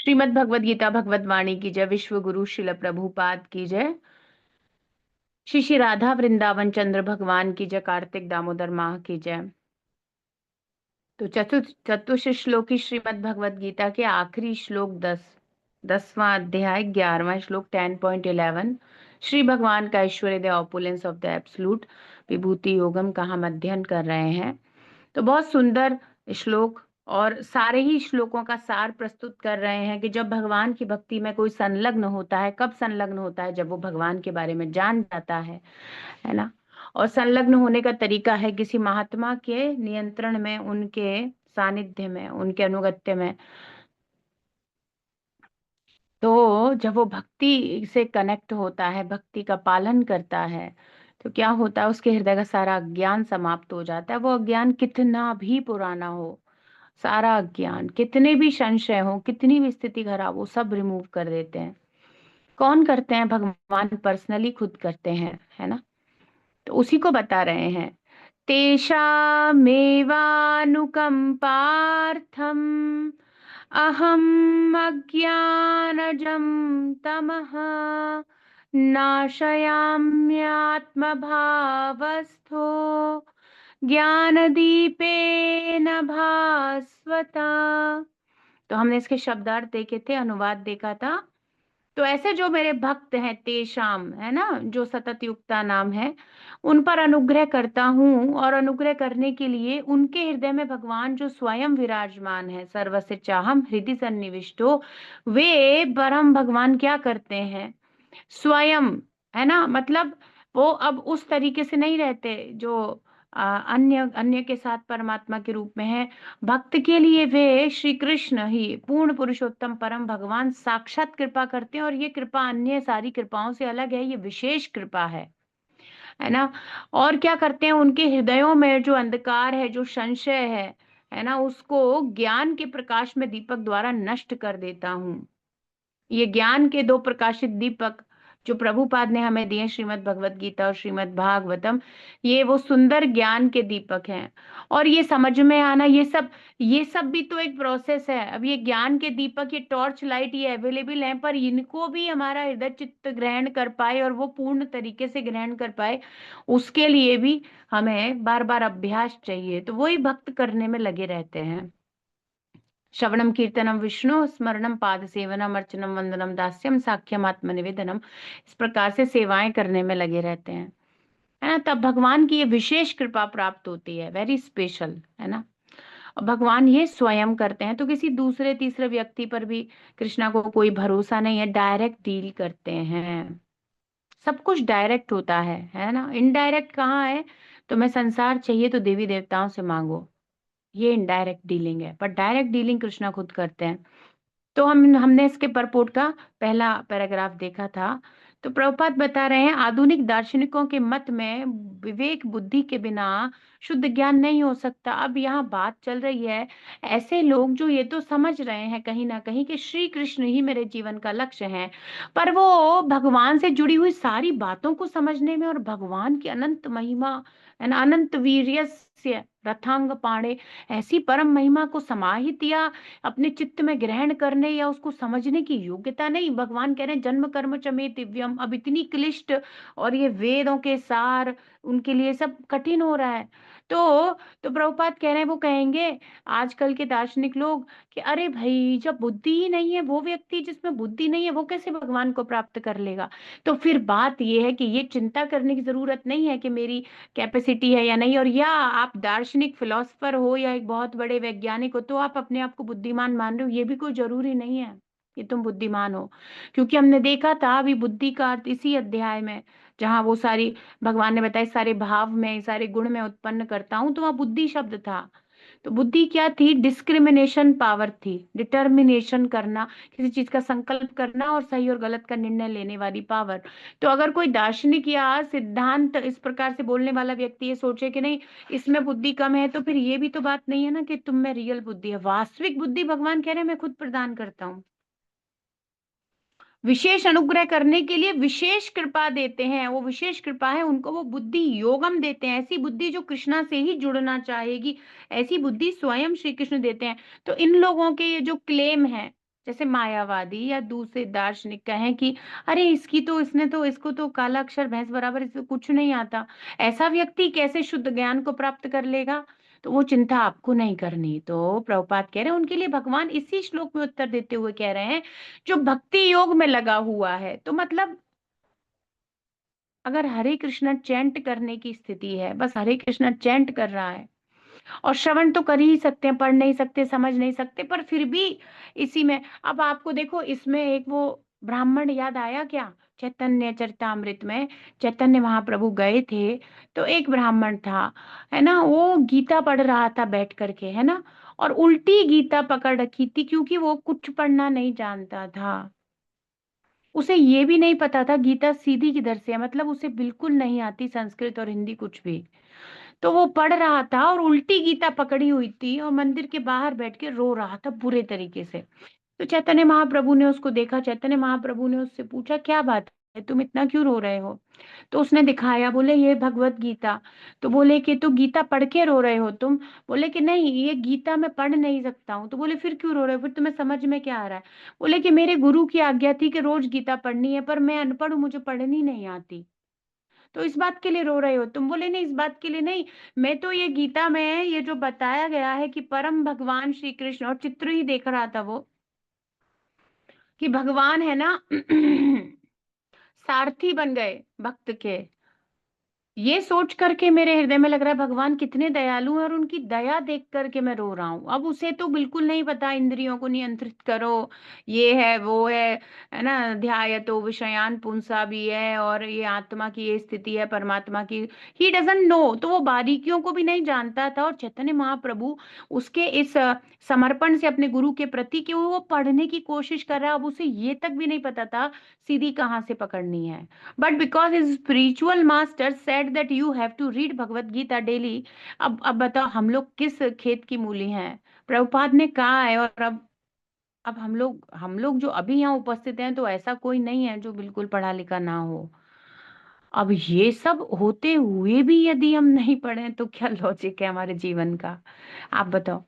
श्रीमद् भगवद गीता भगवत वाणी की जय। विश्व गुरु शिल प्रभुपाद की जय। श्री श्री राधा वृंदावन चंद्र भगवान की जय। कार्तिक दामोदर माह की जय। तो चतुर्थ श्लोकी श्रीमद् भगवद गीता के आखिरी श्लोक 10वां अध्याय 11वां श्लोक 10.11। श्री भगवान का ऐश्वर्य the opulence of the absolute Vibhuti Yogam का हम अध्ययन कर रहे हैं। तो बहुत सुंदर श्लोक और सारे ही श्लोकों का सार प्रस्तुत कर रहे हैं कि जब भगवान की भक्ति में कोई संलग्न होता है, कब संलग्न होता है, जब वो भगवान के बारे में जान जाता है ना। और संलग्न होने का तरीका है किसी महात्मा के नियंत्रण में, उनके सानिध्य में, उनके अनुगत्य में। तो जब वो भक्ति से कनेक्ट होता है, भक्ति का पालन करता है, तो क्या होता है, उसके हृदय का सारा अज्ञान समाप्त हो जाता है। वो अज्ञान कितना भी पुराना हो, सारा अज्ञान, कितने भी संशय हो, कितनी भी स्थिति खराब हो, सब रिमूव कर देते हैं। कौन करते हैं? भगवान पर्सनली खुद करते हैं, है ना। तो उसी को बता रहे हैं। तेषामेवानुकम्पार्थम् अहम् अज्ञानजं तमः नाशयाम्यात्मभावस्थो ज्ञानदीपेन भास्वता। तो हमने इसके शब्दार्थ देखे थे, अनुवाद देखा था। तो ऐसे जो मेरे भक्त हैं, तेषाम, है ना, जो सतत युक्ता नाम है, उन पर अनुग्रह करता हूँ। और अनुग्रह करने के लिए उनके हृदय में भगवान जो स्वयं विराजमान है, सर्वस्य चाहम हृदय सन्निविष्टो, वे परम भगवान क्या करते हैं? स्वयं, है ना, मतलब वो अब उस तरीके से नहीं रहते जो अन्य अन्य के साथ परमात्मा के रूप में है। भक्त के लिए वे श्री कृष्ण ही पूर्ण पुरुषोत्तम परम भगवान साक्षात कृपा करते हैं। और ये कृपा अन्य सारी कृपाओं से अलग है, ये विशेष कृपा है ना। और क्या करते हैं? उनके हृदयों में जो अंधकार है, जो संशय है ना, उसको ज्ञान के प्रकाश में दीपक द्वारा नष्ट कर देता हूँ। ये ज्ञान के दो प्रकाशित दीपक जो प्रभुपाद ने हमें दिए, श्रीमद् भगवत गीता और श्रीमद् भागवतम, ये वो सुंदर ज्ञान के दीपक हैं। और ये समझ में आना, ये सब भी तो एक प्रोसेस है। अब ये ज्ञान के दीपक, ये टॉर्च लाइट, ये अवेलेबल हैं, पर इनको भी हमारा हृदय चित्त ग्रहण कर पाए और वो पूर्ण तरीके से ग्रहण कर पाए, उसके लिए भी हमें बार बार अभ्यास चाहिए। तो वही भक्त करने में लगे रहते हैं। श्रवणम कीर्तनम विष्णु स्मरणम पाद सेवनम अर्चनम वंदनम दास्यम साख्यम आत्मनिवेदनम, इस प्रकार से सेवाएं करने में लगे रहते हैं, है ना। तब भगवान की ये विशेष कृपा प्राप्त होती है, वेरी स्पेशल, है ना। और भगवान ये स्वयं करते हैं, तो किसी दूसरे तीसरे व्यक्ति पर भी कृष्णा को कोई भरोसा नहीं है। डायरेक्ट डील करते हैं, सब कुछ डायरेक्ट होता है ना। इनडायरेक्ट कहाँ है? तुम्हें संसार चाहिए तो देवी देवताओं से मांगो, ये इनडायरेक्ट डीलिंग है। पर डायरेक्ट डीलिंग कृष्णा खुद करते हैं। तो हमने इसके परपोर्ट का पहला पैराग्राफ देखा था। तो प्रभुपाद बता रहे हैं, आधुनिक दार्शनिकों के मत में विवेक बुद्धि के बिना शुद्ध ज्ञान नहीं हो सकता। अब यहाँ बात चल रही है, ऐसे लोग जो ये तो समझ रहे हैं कहीं ना कहीं कि श्री कृष्ण ही मेरे जीवन का लक्ष्य है, पर वो भगवान से जुड़ी हुई सारी बातों को समझने में और भगवान की अनंत महिमा, है ना, अनंत वीर्यस्य रथांग पाणे, ऐसी परम महिमा को समाहित या अपने चित्त में ग्रहण करने या उसको समझने की योग्यता नहीं। भगवान कह रहे हैं जन्म कर्म च मे दिव्यम। अब इतनी क्लिष्ट और ये वेदों के सार, उनके लिए सब कठिन हो रहा है। तो प्रभुपाद कह रहे हैं, वो कहेंगे आजकल के दार्शनिक लोग कि अरे भाई, जब बुद्धि ही नहीं है, वो व्यक्ति जिसमें बुद्धि नहीं है वो कैसे भगवान को प्राप्त कर लेगा? तो फिर बात ये है कि ये चिंता करने की जरूरत नहीं है कि मेरी कैपेसिटी है या नहीं। और या आप दार्शनिक फिलोसफर हो या एक बहुत बड़े वैज्ञानिक हो तो आप अपने आप को बुद्धिमान मान रहे हो, ये भी कोई जरूरी नहीं है कि तुम बुद्धिमान हो। क्योंकि हमने देखा था अभी बुद्धि का अर्थ इसी अध्याय में, जहां वो सारी भगवान ने बताया सारे भाव में, सारे गुण में उत्पन्न करता हूं, तो वहां बुद्धि शब्द था। तो बुद्धि क्या थी? डिस्क्रिमिनेशन पावर थी, डिटर्मिनेशन करना, किसी चीज का संकल्प करना और सही और गलत का निर्णय लेने वाली पावर। तो अगर कोई दार्शनिक या सिद्धांत इस प्रकार से बोलने वाला व्यक्ति ये सोचे कि नहीं, इसमें बुद्धि कम है, तो फिर ये भी तो बात नहीं है ना कि तुम में रियल बुद्धि है। वास्तविक बुद्धि भगवान कह रहे हैं मैं खुद प्रदान करता हूँ। विशेष अनुग्रह करने के लिए विशेष कृपा देते हैं, वो विशेष कृपा है, उनको वो बुद्धि योगम देते हैं, ऐसी बुद्धि जो कृष्णा से ही जुड़ना चाहेगी, ऐसी बुद्धि स्वयं श्री कृष्ण देते हैं। तो इन लोगों के ये जो क्लेम है जैसे मायावादी या दूसरे दार्शनिक कहें कि अरे इसकी तो इसने तो इसको तो काला अक्षर भैंस बराबर, इसको कुछ नहीं आता, ऐसा व्यक्ति कैसे शुद्ध ज्ञान को प्राप्त कर लेगा? तो वो चिंता आपको नहीं करनी। तो प्रभुपाद कह रहे हैं उनके लिए भगवान इसी श्लोक में उत्तर देते हुए कह रहे हैं, जो भक्ति योग में लगा हुआ है। तो मतलब अगर हरे कृष्णा चैंट करने की स्थिति है, बस हरे कृष्णा चैंट कर रहा है, और श्रवण तो कर ही सकते हैं, पढ़ नहीं सकते, समझ नहीं सकते, पर फिर भी इसी में, अब आपको देखो इसमें एक वो ब्राह्मण याद आया क्या? चैतन्य चरितामृत में चैतन्य महाप्रभु गए थे, तो एक ब्राह्मण था, है ना, वो गीता पढ़ रहा था बैठ करके, है ना, और उल्टी गीता पकड़ रखी थी, क्योंकि वो कुछ पढ़ना नहीं जानता था। उसे ये भी नहीं पता था गीता सीधी किधर से है, मतलब उसे बिल्कुल नहीं आती संस्कृत और हिंदी कुछ भी। तो वो पढ़ रहा था और उल्टी गीता पकड़ी हुई थी, और मंदिर के बाहर बैठ के रो रहा था बुरे तरीके से। तो चैतन्य महाप्रभु ने उसको देखा, चैतन्य महाप्रभु ने उससे पूछा क्या बात है, तुम इतना क्यों रो रहे हो? तो उसने दिखाया, बोले ये भगवत गीता। तो बोले कि तो गीता पढ़ के रो रहे हो तुम? बोले कि नहीं, ये गीता मैं पढ़ नहीं सकता हूँ। तो बोले फिर क्यों रो रहे हो, फिर तुम्हें समझ में क्या आ रहा है? बोले कि मेरे गुरु की आज्ञा थी कि रोज गीता पढ़नी है, पर मैं अनपढ़ हूँ, मुझे पढ़नी नहीं आती, तो इस बात के लिए रो रहे हो तुम? बोले नहीं, इस बात के लिए नहीं, मैं तो ये गीता में ये जो बताया गया है कि परम भगवान श्री कृष्ण, और चित्र ही देख रहा था वो, कि भगवान है ना सारथी बन गए भक्त के, ये सोच करके मेरे हृदय में लग रहा है भगवान कितने दयालु हैं, और उनकी दया देख करके मैं रो रहा हूं। अब उसे तो बिल्कुल नहीं पता, इंद्रियों को नियंत्रित करो, ये है वो है ना, ध्यायतो विषयान पुंसा भी है, और ये आत्मा की ये स्थिति है परमात्मा की, ही डजंट नो, तो वो बारीकियों को भी नहीं जानता था। और चैतन्य महाप्रभु उसके इस समर्पण से अपने गुरु के प्रति कि वो पढ़ने की कोशिश कर रहा है, अब उसे ये तक भी नहीं पता था सीधी कहाँ से पकड़नी है। But because his spiritual master said that you have to read Bhagavad Gita daily, अब बताओ हम लोग किस खेत की मूली हैं? प्रभुपाद ने कहा है, और अब हम लोग जो अभी यहाँ उपस्थित हैं, तो ऐसा कोई नहीं है जो बिल्कुल पढ़ा लिखा ना हो। अब ये सब होते हुए भी यदि हम नहीं पढ़े तो क्या लॉजिक है हमारे जीवन का? आप बताओ।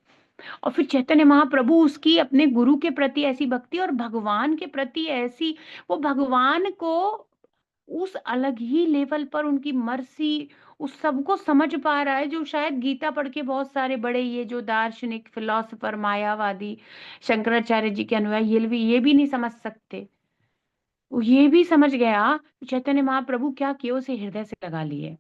और फिर चैतन्य महाप्रभु उसकी अपने गुरु के प्रति ऐसी भक्ति, और भगवान के प्रति ऐसी, वो भगवान को उस अलग ही लेवल पर उनकी मर्सी, उस सबको समझ पा रहा है, जो शायद गीता पढ़ के बहुत सारे बड़े ये जो दार्शनिक फिलोसोफर मायावादी शंकराचार्य जी के अनुयायी ये भी नहीं समझ सकते। वो ये भी समझ गया, चैतन्य महाप्रभु क्या किए, उसे हृदय से लगा लिए।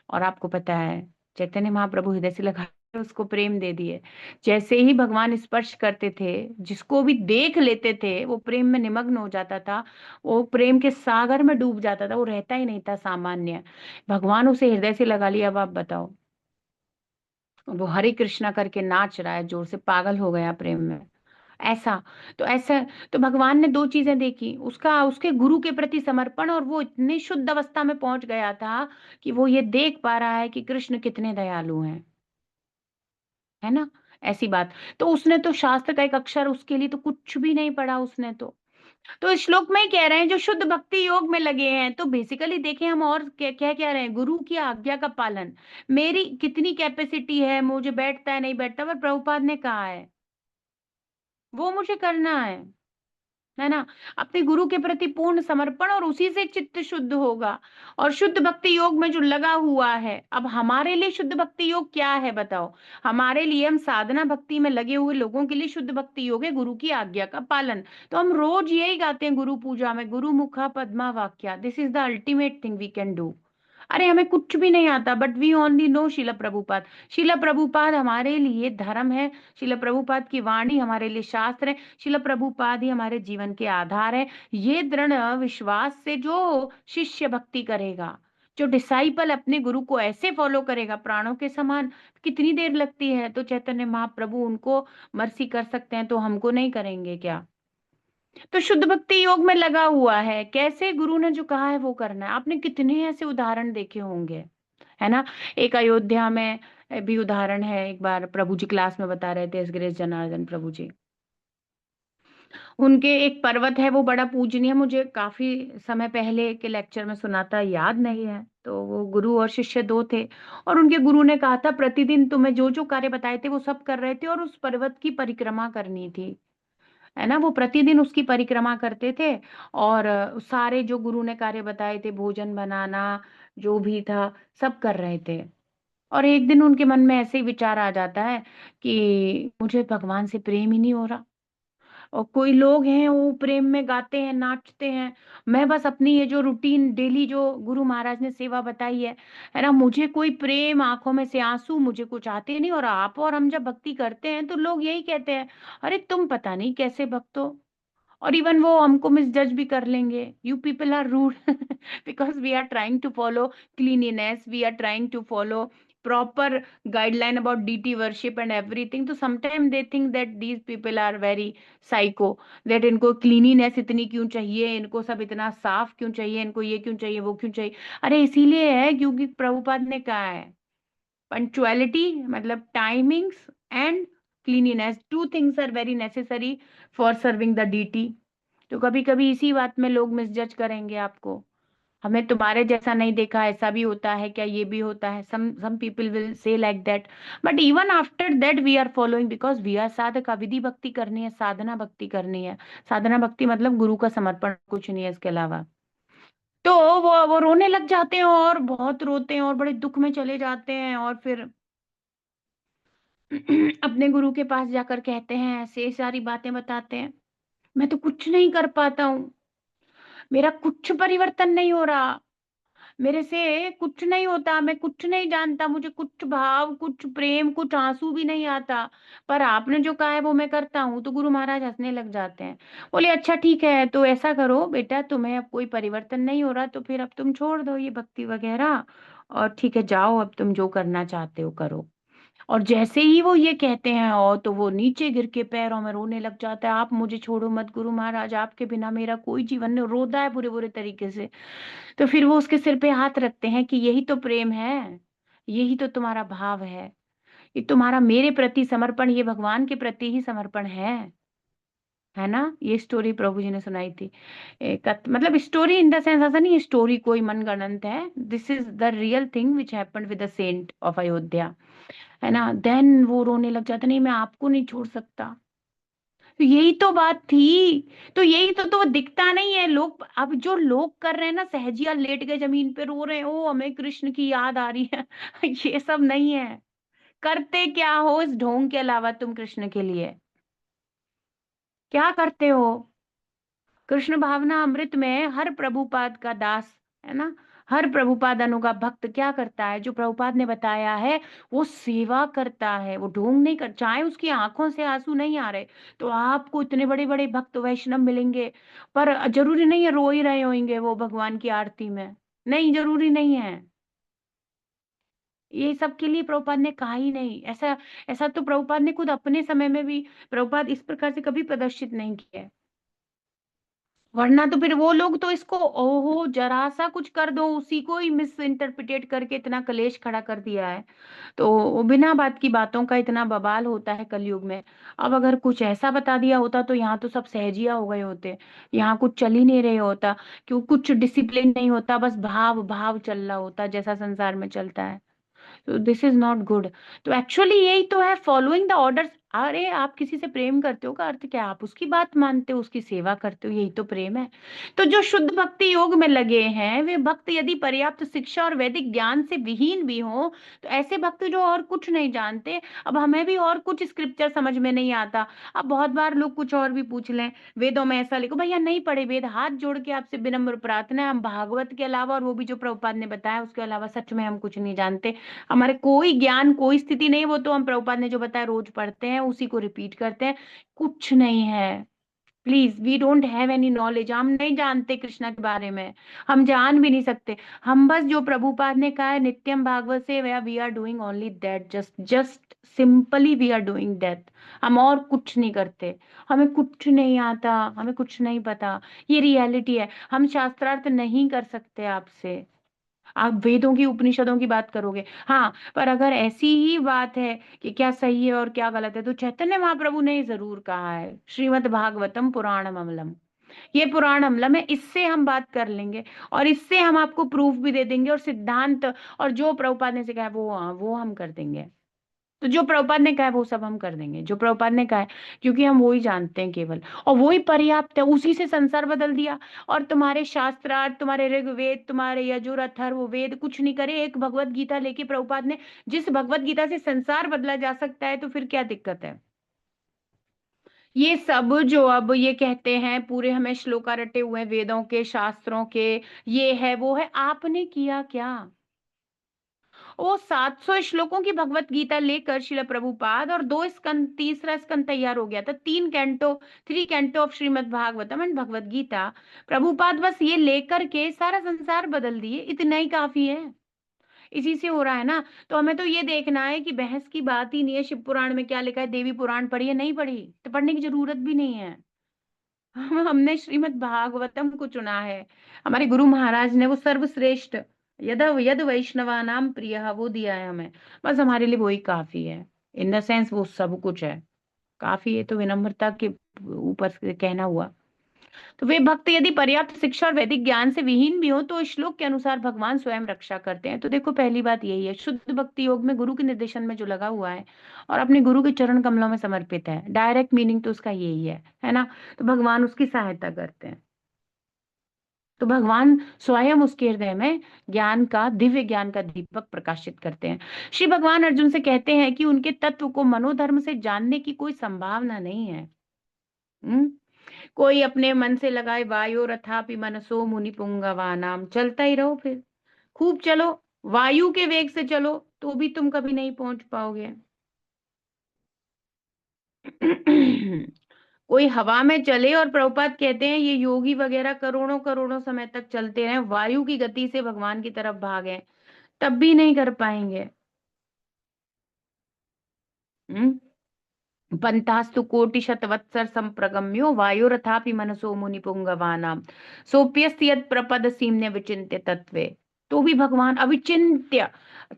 और आपको पता है चैतन्य महाप्रभु हृदय से लगा के उसको प्रेम दे दिए। जैसे ही भगवान स्पर्श करते थे, जिसको भी देख लेते थे, वो प्रेम में निमग्न हो जाता था, वो प्रेम के सागर में डूब जाता था, वो रहता ही नहीं था सामान्य। भगवान उसे हृदय से लगा लिया। अब आप बताओ, वो हरे कृष्णा करके नाच रहा है जोर से, पागल हो गया प्रेम में। ऐसा, तो ऐसा, तो भगवान ने दो चीजें देखी, उसका उसके गुरु के प्रति समर्पण, और वो इतनी शुद्ध अवस्था में पहुंच गया था कि वो ये देख पा रहा है कि कृष्ण कितने दयालु हैं, है ना, ऐसी बात। तो उसने तो शास्त्र का एक अक्षर उसके लिए तो कुछ भी नहीं पढ़ा उसने तो इस श्लोक में ही कह रहे हैं जो शुद्ध भक्ति योग में लगे हैं, तो बेसिकली देखें हम, और क्या क्या कह रहे हैं, गुरु की आज्ञा का पालन। मेरी कितनी कैपेसिटी है, मुझे बैठता है नहीं बैठता, पर प्रभुपाद ने कहा है वो मुझे करना है ना, अपने गुरु के प्रति पूर्ण समर्पण, और उसी से चित्त शुद्ध होगा। और शुद्ध भक्ति योग में जो लगा हुआ है, अब हमारे लिए शुद्ध भक्ति योग क्या है बताओ? हमारे लिए, हम साधना भक्ति में लगे हुए लोगों के लिए शुद्ध भक्ति योग है गुरु की आज्ञा का पालन। तो हम रोज यही गाते हैं गुरु पूजा में, गुरु मुखा पद्मा वाक्या, this is the ultimate thing we can do. अरे हमें कुछ भी नहीं आता, बट वी ओनली नो शिला प्रभुपाद। शिला प्रभुपाद हमारे लिए धर्म है, शिला प्रभुपाद की वाणी हमारे लिए शास्त्र है, शिला प्रभुपाद ही हमारे जीवन के आधार है। ये दृढ़ विश्वास से जो शिष्य भक्ति करेगा, जो डिसाइपल अपने गुरु को ऐसे फॉलो करेगा प्राणों के समान, कितनी देर लगती है? तो चैतन्य महाप्रभु उनको मर्सी कर सकते हैं, तो हमको नहीं करेंगे क्या? तो शुद्ध भक्ति योग में लगा हुआ है, कैसे? गुरु ने जो कहा है वो करना है। आपने कितने ऐसे उदाहरण देखे होंगे, है ना। एक अयोध्या में भी उदाहरण है, एक बार प्रभु जी क्लास में बता रहे थे, एस ग्रेस जनार्दन प्रभु जी, उनके एक पर्वत है वो बड़ा पूजनीय, मुझे काफी समय पहले के लेक्चर में सुना था, याद नहीं है। तो वो गुरु और शिष्य दो थे, और उनके गुरु ने कहा था प्रतिदिन तुम्हें जो जो कार्य बताए थे वो सब कर रहे थे, और उस पर्वत की परिक्रमा करनी थी। है ना, वो प्रतिदिन उसकी परिक्रमा करते थे और सारे जो गुरु ने कार्य बताए थे, भोजन बनाना, जो भी था, सब कर रहे थे। और एक दिन उनके मन में ऐसे ही विचार आ जाता है कि मुझे भगवान से प्रेम ही नहीं हो रहा। और कोई लोग हैं वो प्रेम में गाते हैं, नाचते हैं, मैं बस अपनी ये जो रूटीन डेली जो गुरु महाराज ने सेवा बताई है ना, मुझे कोई प्रेम, आंखों में से आंसू, मुझे कुछ आते नहीं। और आप और हम जब भक्ति करते हैं तो लोग यही कहते हैं, अरे तुम पता नहीं कैसे भक्त हो। और इवन वो हमको मिसजज भी कर लेंगे, you people are rude because we are trying to follow cleanliness, we are trying to follow proper guideline about deity worship and everything. तो sometimes they think that these people are very psycho, that इनको cleanliness इतनी क्यों चाहिए, इनको सब इतना साफ क्यों चाहिए, इनको ये क्यों चाहिए, वो क्यों चाहिए। अरे इसीलिए है क्योंकि प्रभुपाद ने कहा है, पंक्चुअलिटी मतलब timings and cleanliness, two things are very necessary for serving the deity. तो कभी कभी इसी बात में लोग मिसजज करेंगे आपको, हमें तुम्हारे जैसा नहीं देखा, ऐसा भी होता है क्या, ये भी होता है, some people will say like that, but even after that we are following because we are sadhaka, विधि भक्ति करनी है, साधना भक्ति करनी है। साधना भक्ति मतलब गुरु का समर्पण, कुछ नहीं है इसके अलावा। तो वो रोने लग जाते हैं और बहुत रोते हैं और बड़े दुख में चले जाते हैं और फिर अपने गुरु के पास जाकर कहते हैं, ऐसे सारी बातें बताते हैं, मैं तो कुछ नहीं कर पाता हूँ, मेरा कुछ परिवर्तन नहीं हो रहा, मेरे से कुछ नहीं होता, मैं कुछ नहीं जानता, मुझे कुछ भाव, कुछ प्रेम, कुछ आंसू भी नहीं आता, पर आपने जो कहा है वो मैं करता हूँ। तो गुरु महाराज हंसने लग जाते हैं, बोले अच्छा ठीक है, तो ऐसा करो बेटा, तुम्हें अब कोई परिवर्तन नहीं हो रहा तो फिर अब तुम छोड़ दो ये भक्ति वगैरह, और ठीक है जाओ, अब तुम जो करना चाहते हो करो। और जैसे ही वो ये कहते हैं और तो वो नीचे गिर के पैरों में रोने लग जाता है, आप मुझे छोड़ो मत गुरु महाराज, आपके बिना मेरा कोई जीवन नहीं, रोता है बुरे बुरे तरीके से। तो फिर वो उसके सिर पे हाथ रखते हैं कि यही तो प्रेम है, यही तो तुम्हारा भाव है, ये तुम्हारा मेरे प्रति समर्पण, ये भगवान के प्रति ही समर्पण है ना। ये स्टोरी प्रभु जी ने सुनाई थी। मतलब स्टोरी इन द सेंस ऐसा नहीं स्टोरी कोई मनगढ़ंत है, this is the real thing which happened with the saint of Ayodhya, है ना। देन वो रोने लग जाता, नहीं मैं आपको नहीं छोड़ सकता। तो यही तो बात थी, तो यही तो वो दिखता नहीं है लोग, अब जो लोग कर रहे हैं ना, सहजिया लेट गए जमीन पे रो रहे हैं, ओ हमें कृष्ण की याद आ रही है ये सब नहीं है। करते क्या हो इस ढोंग के अलावा तुम कृष्ण के लिए, क्या करते हो। कृष्ण भावना अमृत में हर प्रभुपाद का दास, है ना, हर प्रभुपाद अनु का भक्त क्या करता है, जो प्रभुपाद ने बताया है वो सेवा करता है, वो ढोंग नहीं कर, चाहे उसकी आंखों से आंसू नहीं आ रहे तो आपको इतने बड़े बड़े भक्त वैष्णव मिलेंगे, पर जरूरी नहीं है रो ही रहे होंगे वो भगवान की आरती में, नहीं जरूरी नहीं है। ये सब के लिए प्रभुपाद ने कहा ही नहीं ऐसा। ऐसा तो प्रभुपाद ने खुद अपने समय में भी, प्रभुपाद इस प्रकार से कभी प्रदर्शित नहीं किया है। वरना तो फिर वो लोग तो इसको ओहो जरा सा कुछ कर दो उसी को ही मिस इंटरप्रिटेट करके इतना कलेश खड़ा कर दिया है। तो वो बिना बात की बातों का इतना बवाल होता है कलयुग में। अब अगर कुछ ऐसा बता दिया होता तो यहाँ तो सब सहजिया हो गए होते, यहाँ कुछ चल ही नहीं रहे होता, क्यों कुछ डिसिप्लिन नहीं होता, बस भाव भाव चल रहा होता जैसा संसार में चलता है। तो दिस इज नॉट गुड। तो एक्चुअली यही तो है फॉलोइंग द ऑर्डर्स। अरे आप किसी से प्रेम करते हो का अर्थ क्या है? आप उसकी बात मानते हो, उसकी सेवा करते हो, यही तो प्रेम है। तो जो शुद्ध भक्ति योग में लगे हैं वे भक्त यदि पर्याप्त शिक्षा और वैदिक ज्ञान से विहीन भी हो, तो ऐसे भक्त जो और कुछ नहीं जानते, अब हमें भी और कुछ स्क्रिप्चर समझ में नहीं आता, अब बहुत बार लोग कुछ और भी पूछ लें, वेदों में ऐसा लिखो, भैया नहीं पढ़े वेद, हाथ जोड़ के आपसे विनम्र प्रार्थना है, हम भागवत के अलावा और वो भी जो प्रभुपाद ने बताया उसके अलावा सच में हम कुछ नहीं जानते, हमारे कोई ज्ञान कोई स्थिति नहीं, वो तो हम प्रभुपाद ने जो बताया रोज पढ़ते हैं उसी को रिपीट करते हैं, कुछ नहीं है। Please we don't have any knowledge, हम नहीं जानते कृष्णा के बारे में, हम जान भी नहीं सकते। हम बस जो प्रभुपाद ने कहा है नित्यम भागवत से we are doing only that, just just simply we are doing that, हम और कुछ नहीं करते। हमें कुछ नहीं आता, हमें कुछ नहीं पता, ये रियलिटी है, हम शास्त्रार्थ नहीं कर सकते आपसे। आप वेदों की उपनिषदों की बात करोगे, हाँ, पर अगर ऐसी ही बात है कि क्या सही है और क्या गलत है, तो चैतन्य महाप्रभु ने जरूर कहा है, श्रीमद् भागवतम पुराणम अमलम, ये पुराण अमलम है, इससे हम बात कर लेंगे और इससे हम आपको प्रूफ भी दे देंगे और सिद्धांत और जो प्रभुपाद ने सिखाया वो हम कर देंगे। तो जो प्रभुपाद ने कहा है वो सब हम कर देंगे, जो प्रभुपाद ने कहा है, क्योंकि हम वो ही जानते हैं केवल, और वो ही पर्याप्त है, उसी से संसार बदल दिया। और तुम्हारे शास्त्रार्थ, तुम्हारे ऋग्वेद, तुम्हारे यजुर अथर्व वेद कुछ नहीं करे, एक भगवत गीता लेके प्रभुपाद ने, जिस भगवत गीता से संसार बदला जा सकता है, तो फिर क्या दिक्कत है। ये सब जो अब ये कहते हैं पूरे हमें श्लोका रटे हुए हैं वेदों के शास्त्रों के, ये है वो है, आपने किया क्या। वो 700 श्लोकों की भगवत गीता लेकर शिला प्रभुपाद, और 2 स्कंद, तीसरा स्कंद तैयार हो गया था, 3 canto, 3 canto of Srimad Bhagavatam and Bhagavad Gita, Prabhupada बस ये लेकर के सारा संसार बदल दिए, इतना ही काफी है। इसी से हो रहा है ना। तो हमें तो ये देखना है कि बहस की बात ही नहीं है, शिव पुराण में क्या लिखा है, देवी पुराण पढ़ी है, नहीं पढ़ी तो पढ़ने की जरूरत भी नहीं है। हमने श्रीमद् भागवतम को चुना है, हमारे गुरु महाराज ने वो सर्वश्रेष्ठ, यद यद वैष्णवानाम प्रिय वो दिया है हमें, बस हमारे लिए वही काफी है। इन द सेंस वो सब कुछ है, काफी है, तो विनम्रता के ऊपर से कहना हुआ। तो वे भक्त यदि पर्याप्त शिक्षा और वैदिक ज्ञान से विहीन भी हो, तो इस श्लोक के अनुसार भगवान स्वयं रक्षा करते हैं। तो देखो पहली बात यही है, शुद्ध भक्ति योग में गुरु के निर्देशन में जो लगा हुआ है और अपने गुरु के चरण कमलों में समर्पित है, डायरेक्ट मीनिंग तो उसका यही है ना। तो भगवान उसकी सहायता करते हैं। तो भगवान स्वयं उसके हृदय में ज्ञान का, दिव्य ज्ञान का दीपक प्रकाशित करते हैं। श्री भगवान अर्जुन से कहते हैं कि उनके तत्व को मनोधर्म से जानने की कोई संभावना नहीं है। हम्म कोई अपने मन से लगाए वायु रथापि मनसो मुनि पुंगवा नाम, चलता ही रहो, फिर खूब चलो, वायु के वेग से चलो तो भी तुम कभी नहीं पहुंच पाओगे। कोई हवा में चले, और प्रभुपाद कहते हैं ये योगी वगैरह करोड़ों करोड़ों समय तक चलते रहे, वायु की गति से भगवान की तरफ भागे, तब भी नहीं कर पाएंगे। हम्म पंथास्तु कोटि शतवत्सर संप्रगम्यो वायुरथापि मनसो मुनि पुंगवानाम सोप्यस्त यत् प्रपद सीम्य विचिन्त्य तत्वे। तो भी भगवान अविचिंत्य,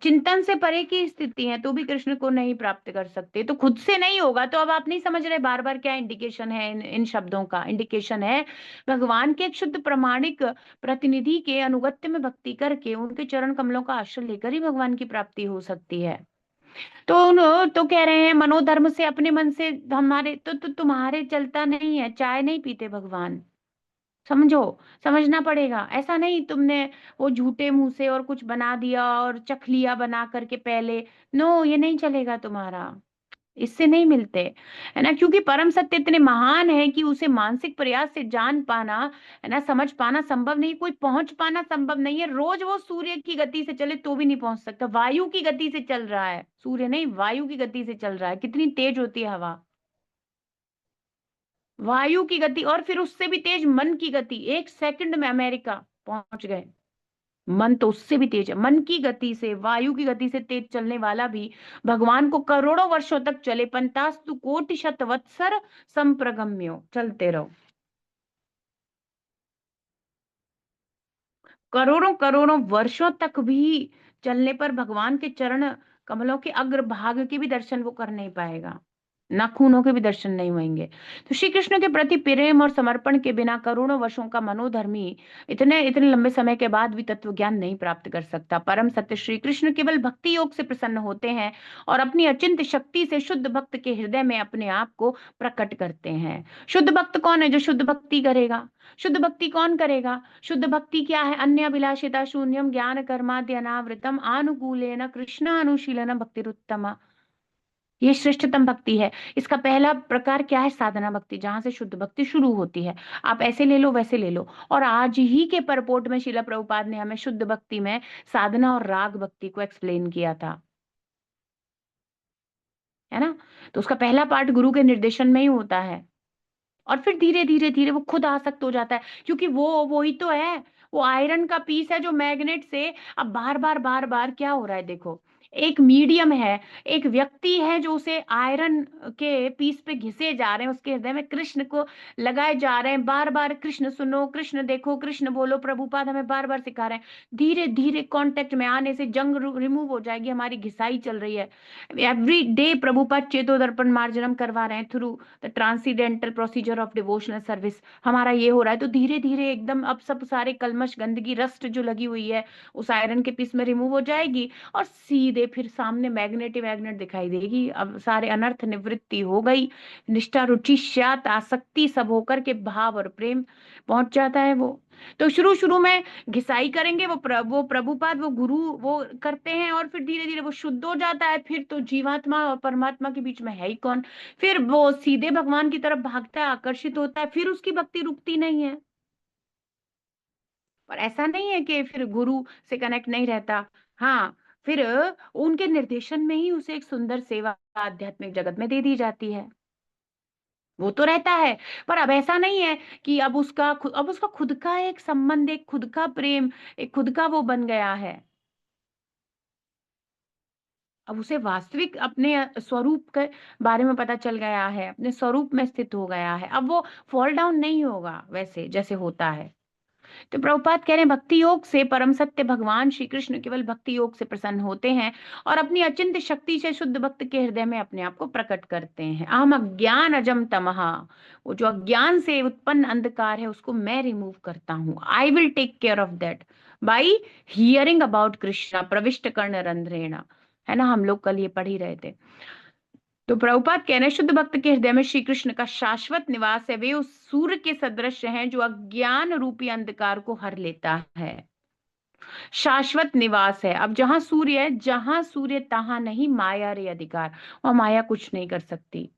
चिंतन से परे की स्थिति है, तो भी कृष्ण को नहीं प्राप्त कर सकते। तो खुद से नहीं होगा तो अब आप नहीं समझ रहे बार बार क्या इंडिकेशन है, इन शब्दों का इंडिकेशन है भगवान के एक शुद्ध प्रमाणिक प्रतिनिधि के अनुगत्य में भक्ति करके उनके चरण कमलों का आश्रय लेकर ही भगवान की प्राप्ति हो सकती है। तो तो कह रहे हैं मनोधर्म से, अपने मन से हमारे तो तुम्हारे चलता नहीं है, चाय नहीं पीते भगवान, समझो, समझना पड़ेगा। ऐसा नहीं तुमने वो झूठे मुंह से और कुछ बना दिया और चख लिया बना करके पहले, नो ये नहीं चलेगा तुम्हारा, इससे नहीं मिलते, है ना। क्योंकि परम सत्य इतने महान है कि उसे मानसिक प्रयास से जान पाना, है ना, समझ पाना संभव नहीं, कोई पहुंच पाना संभव नहीं है। रोज वो सूर्य की गति से चले तो भी नहीं पहुंच सकता, वायु की गति से चल रहा है, सूर्य नहीं वायु की गति से चल रहा है, कितनी तेज होती है हवा, वायु की गति, और फिर उससे भी तेज मन की गति, 1 सेकंड में अमेरिका पहुंच गए। मन तो उससे भी तेज है, मन की गति से, वायु की गति से तेज चलने वाला भी भगवान को करोड़ों वर्षों तक चले, पंतास्तु कोटि शतवत्सर संप्रगम्यो, चलते रहो, करोड़ों करोड़ों वर्षों तक भी चलने पर भगवान के चरण कमलों के अग्रभाग के भी दर्शन वो कर नहीं पाएगा, नाखूनों के भी दर्शन नहीं होंगे। तो श्री कृष्ण के प्रति प्रेम और समर्पण के बिना करोड़ों वर्षों का मनोधर्मी इतने इतने लंबे समय के बाद भी तत्व ज्ञान नहीं प्राप्त कर सकता। परम सत्य श्री कृष्ण केवल भक्ति योग से प्रसन्न होते हैं और अपनी अचिंत्य शक्ति से शुद्ध भक्त के हृदय में अपने आप को प्रकट करते हैं। शुद्ध भक्त कौन है? जो शुद्ध भक्ति करेगा। शुद्ध भक्ति कौन करेगा? शुद्ध भक्ति क्या है? अन्य अभिलाषिता शून्यम ज्ञान कर्माद्य अनावृतम आनुकूलेन कृष्ण अनुशीलन भक्तिरुत्तमा, ये श्रेष्ठतम भक्ति है। इसका पहला प्रकार क्या है? साधना भक्ति, जहां से शुद्ध भक्ति शुरू होती है। आप ऐसे ले लो वैसे ले लो। और आज ही के परपोर्ट में शिला प्रभुपाद ने हमें शुद्ध भक्ति में साधना और राग भक्ति को एक्सप्लेन किया था, है ना। तो उसका पहला पार्ट गुरु के निर्देशन में ही होता है, और फिर धीरे धीरे धीरे वो खुद आसक्त हो जाता है, क्योंकि वो ही तो है, वो आयरन का पीस है जो मैग्नेट से अब बार बार क्या हो रहा है देखो, एक मीडियम है, एक व्यक्ति है जो उसे आयरन के पीस पे घिसे जा रहे हैं, उसके हृदय में कृष्ण को लगाए जा रहे हैं, बार बार कृष्ण सुनो, कृष्ण देखो, कृष्ण बोलो, प्रभुपाद हमें बार बार सिखा रहे हैं। धीरे धीरे कांटेक्ट में आने से जंग रिमूव हो जाएगी, हमारी घिसाई चल रही है। एवरी डे प्रभुपाद चेतो दर्पण मार्जनम करवा रहे हैं through the transcendental procedure of devotional service, हमारा ये हो रहा है। तो धीरे धीरे एकदम अब सब सारे कलमश गंदगी रस्ट जो लगी हुई है उस आयरन के पीस में रिमूव हो जाएगी, और सीधे फिर सामने मैग्नेट ही मैग्नेट दिखाई देगी। अब सारे अनर्थ निवृत्ति हो गई, निष्ठा रुचि श्यात आसक्ति सब होकर के भाव और प्रेम पहुंच जाता है वो। तो शुरू शुरू में घिसाई करेंगे, वो प्रभुपाद वो गुरु वो करते हैं, और फिर धीरे धीरे वो शुद्ध हो जाता है। फिर तो जीवात्मा और परमात्मा के बीच में है ही कौन, फिर वो सीधे भगवान की तरफ भागता है, आकर्षित होता है, फिर उसकी भक्ति रुकती नहीं है। पर ऐसा नहीं है कि फिर गुरु से कनेक्ट नहीं रहता। हाँ, फिर उनके निर्देशन में ही उसे एक सुंदर सेवा आध्यात्मिक जगत में दे दी जाती है, वो तो रहता है। पर अब ऐसा नहीं है कि अब उसका खुद का एक संबंध, एक खुद का प्रेम, एक खुद का वो बन गया है। अब उसे वास्तविक अपने स्वरूप के बारे में पता चल गया है, अपने स्वरूप में स्थित हो गया है। अब वो फॉल डाउन नहीं होगा वैसे जैसे होता है। तो प्रभुपाद कह रहे हैं भक्ति योग से परम सत्य भगवान श्री कृष्ण केवल भक्ति योग से प्रसन्न होते हैं और अपनी अचिंत्य शक्ति से शुद्ध भक्त के हृदय में अपने आप को प्रकट करते हैं। अहम अज्ञान अजम तमहा, वो जो अज्ञान से उत्पन्न अंधकार है उसको मैं रिमूव करता हूँ। I will take care of that by hearing about Krishna प्रविष्ट कर्ण रंध्रेण, है ना, हम लोग कल ये पढ़ ही रहे थे। तो प्रभुपाद कह रहे हैं शुद्ध भक्त के हृदय में श्री कृष्ण का शाश्वत निवास है। वे उस सूर्य के सदृश हैं जो अज्ञान रूपी अंधकार को हर लेता है। शाश्वत निवास है। अब जहां सूर्य है, जहां सूर्य तहां नहीं माया रे अधिकार, और माया कुछ नहीं कर सकती।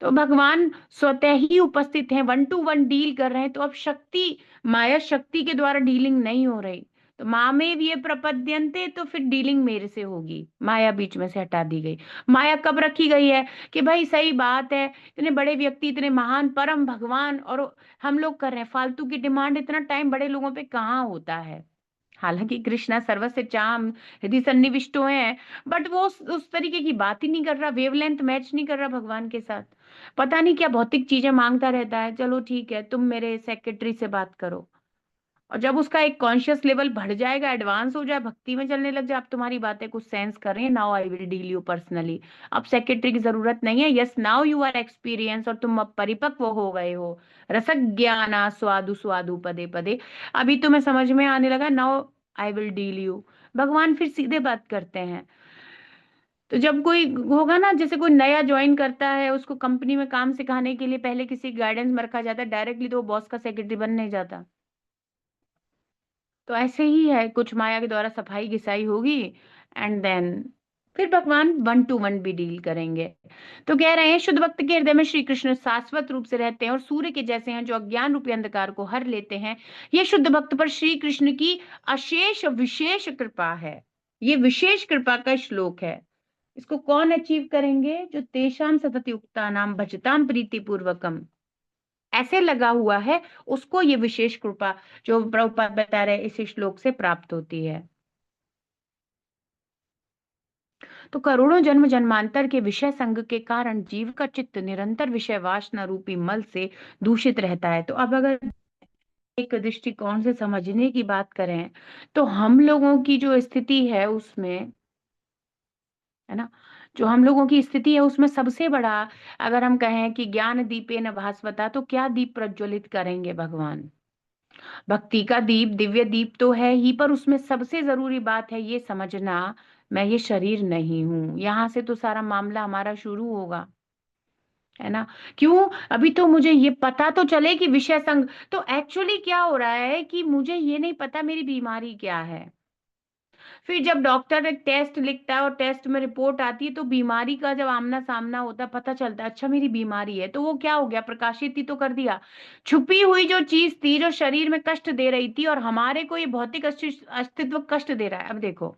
तो भगवान स्वतः ही उपस्थित हैं, वन टू वन डील कर रहे हैं। तो अब शक्ति, माया शक्ति के द्वारा डीलिंग नहीं हो रही। तो मामेव ये प्रपद्यन्ते, तो फिर डीलिंग मेरे से होगी। माया बीच में से हटा दी गई। माया कब रखी गई है कि भाई सही बात है, इतने बड़े व्यक्ति, इतने महान परम भगवान, और हम लोग कर रहे हैं फालतू की डिमांड। इतना टाइम बड़े लोगों पे कहाँ होता है। हालांकि कृष्णा सर्वस्य चाम हृदय सन्निविष्टो हैं, बट वो उस तरीके की बात ही नहीं कर रहा, वेवलेंथ मैच नहीं कर रहा भगवान के साथ। पता नहीं क्या भौतिक चीजें मांगता रहता है। चलो ठीक है, तुम मेरे सेक्रेटरी से बात करो। और जब उसका एक कॉन्शियस लेवल बढ़ जाएगा, एडवांस हो जाए, भक्ति में चलने लग जाए, अब तुम्हारी बातें कुछ सेंस कर रही है, now I will deal you personally. अब सेक्रेटरी की जरूरत नहीं है। Yes, now you are experience, और तुम अब परिपक्व हो गए हो। रसज्ञाना स्वादु स्वादु पदे पदे, अभी तुम्हें समझ में आने लगा। Now I will deal you. भगवान फिर सीधे बात करते हैं। तो जब कोई होगा ना, जैसे कोई नया ज्वाइन करता है, उसको कंपनी में काम सिखाने के लिए पहले किसी गाइडेंस में रखा जाता है, डायरेक्टली तो वो बॉस का सेक्रेटरी बन नहीं जाता। तो ऐसे ही है, कुछ माया के द्वारा सफाई घिसाई होगी, एंड देन फिर भगवान वन टू वन भी डील करेंगे। तो कह रहे हैं शुद्ध भक्त के हृदय में श्री कृष्ण शाश्वत रूप से रहते हैं और सूर्य के जैसे हैं जो अज्ञान रूपी अंधकार को हर लेते हैं। ये शुद्ध भक्त पर श्री कृष्ण की अशेष विशेष कृपा है। ये विशेष कृपा का श्लोक है। इसको कौन अचीव करेंगे? जो तेषाम सतत युक्ता नाम भजताम प्रीति पूर्वकम, ऐसे लगा हुआ है, उसको ये विशेष कृपा जो प्रभुपाद बता रहे इस श्लोक से प्राप्त होती है। तो करोड़ों जन्म जन्मांतर के विषय संग के कारण जीव का चित्त निरंतर विषय वासना रूपी मल से दूषित रहता है। तो अब अगर एक दृष्टिकोण से समझने की बात करें, तो हम लोगों की जो स्थिति है उसमें, है ना, जो हम लोगों की स्थिति है उसमें सबसे बड़ा, अगर हम कहें कि ज्ञान दीपे न भास्वता, तो क्या दीप प्रज्वलित करेंगे भगवान? भक्ति का दीप, दिव्य दीप तो है ही, पर उसमें सबसे जरूरी बात है ये समझना, मैं ये शरीर नहीं हूं। यहां से तो सारा मामला हमारा शुरू होगा, है ना। क्यों? अभी तो मुझे ये पता तो चले कि विषय संग, तो एक्चुअली क्या हो रहा है कि मुझे ये नहीं पता मेरी बीमारी क्या है। फिर जब डॉक्टर एक टेस्ट लिखता है और टेस्ट में रिपोर्ट आती है, तो बीमारी का जब आमना सामना होता है, पता चलता है अच्छा मेरी बीमारी है। तो वो क्या हो गया? प्रकाशित ही तो कर दिया। छुपी हुई जो चीज थी जो शरीर में कष्ट दे रही थी, और हमारे को ये भौतिक अस्तित्व कष्ट दे रहा है। अब देखो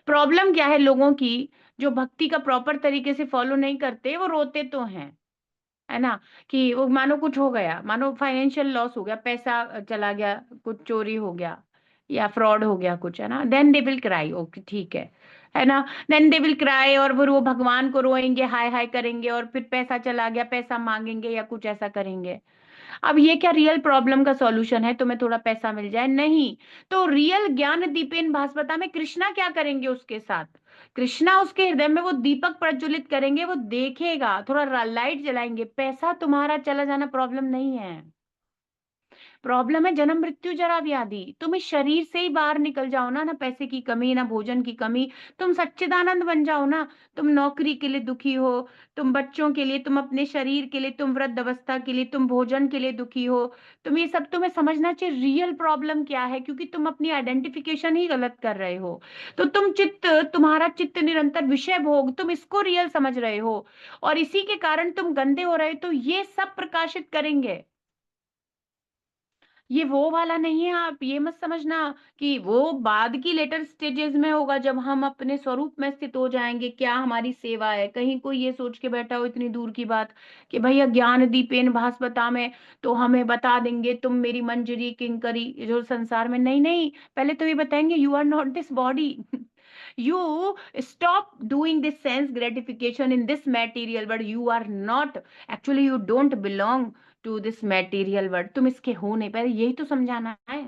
प्रॉब्लम क्या है लोगों की, जो भक्ति का प्रॉपर तरीके से फॉलो नहीं करते, वो रोते तो हैं, है ना, कि वो मानो कुछ हो गया, मानो फाइनेंशियल लॉस हो गया, पैसा चला गया, कुछ चोरी हो गया या फ्रॉड हो गया कुछ, है ना, then they will cry, okay ठीक है ना, देन दे विल क्राई, और फिर वो भगवान को रोएंगे, हाय हाय करेंगे, और फिर पैसा चला गया, पैसा मांगेंगे या कुछ ऐसा करेंगे। अब ये क्या रियल प्रॉब्लम का सॉल्यूशन है? तुम्हें थोड़ा पैसा मिल जाए? नहीं। तो रियल ज्ञान दीपेन भास्वता में कृष्णा क्या करेंगे उसके साथ? कृष्णा उसके हृदय में वो दीपक प्रज्वलित करेंगे, वो देखेगा, थोड़ा लाइट जलाएंगे, पैसा तुम्हारा चला जाना प्रॉब्लम नहीं है। प्रॉब्लम है जन्म मृत्यु जरा व्याधि। तुम इस शरीर से ही बाहर निकल जाओ ना, ना पैसे की कमी ना भोजन की कमी, तुम सच्चिदानंद बन जाओ ना। तुम नौकरी के लिए दुखी हो, तुम बच्चों के लिए, तुम अपने शरीर के लिए, तुम वृद्ध अवस्था के लिए, तुम भोजन के लिए दुखी हो। तुम ये सब तुम्हें समझना चाहिए रियल प्रॉब्लम क्या है, क्योंकि तुम अपनी आइडेंटिफिकेशन ही गलत कर रहे हो। तो तुम्हारा चित्त निरंतर विषय भोग, तुम इसको रियल समझ रहे हो, और इसी के कारण तुम गंदे हो रहे हो। तो ये सब प्रकाशित करेंगे। ये वो वाला नहीं है, आप ये मत समझना कि वो बाद की लेटर स्टेजेस में होगा, जब हम अपने स्वरूप में स्थित हो जाएंगे, क्या हमारी सेवा है। कहीं कोई ये सोच के बैठा हो इतनी दूर की बात कि भैया ज्ञान दीपेन भास्वता में तो हमें बता देंगे तुम मेरी मंजरी किंकरी जो संसार में। नहीं नहीं, पहले तो ये बताएंगे you are not this body. you stop doing this sense gratification in this material world. You are not, actually you don't belong to this material world. तुम इसके हो नहीं, पहले यही तो समझाना है।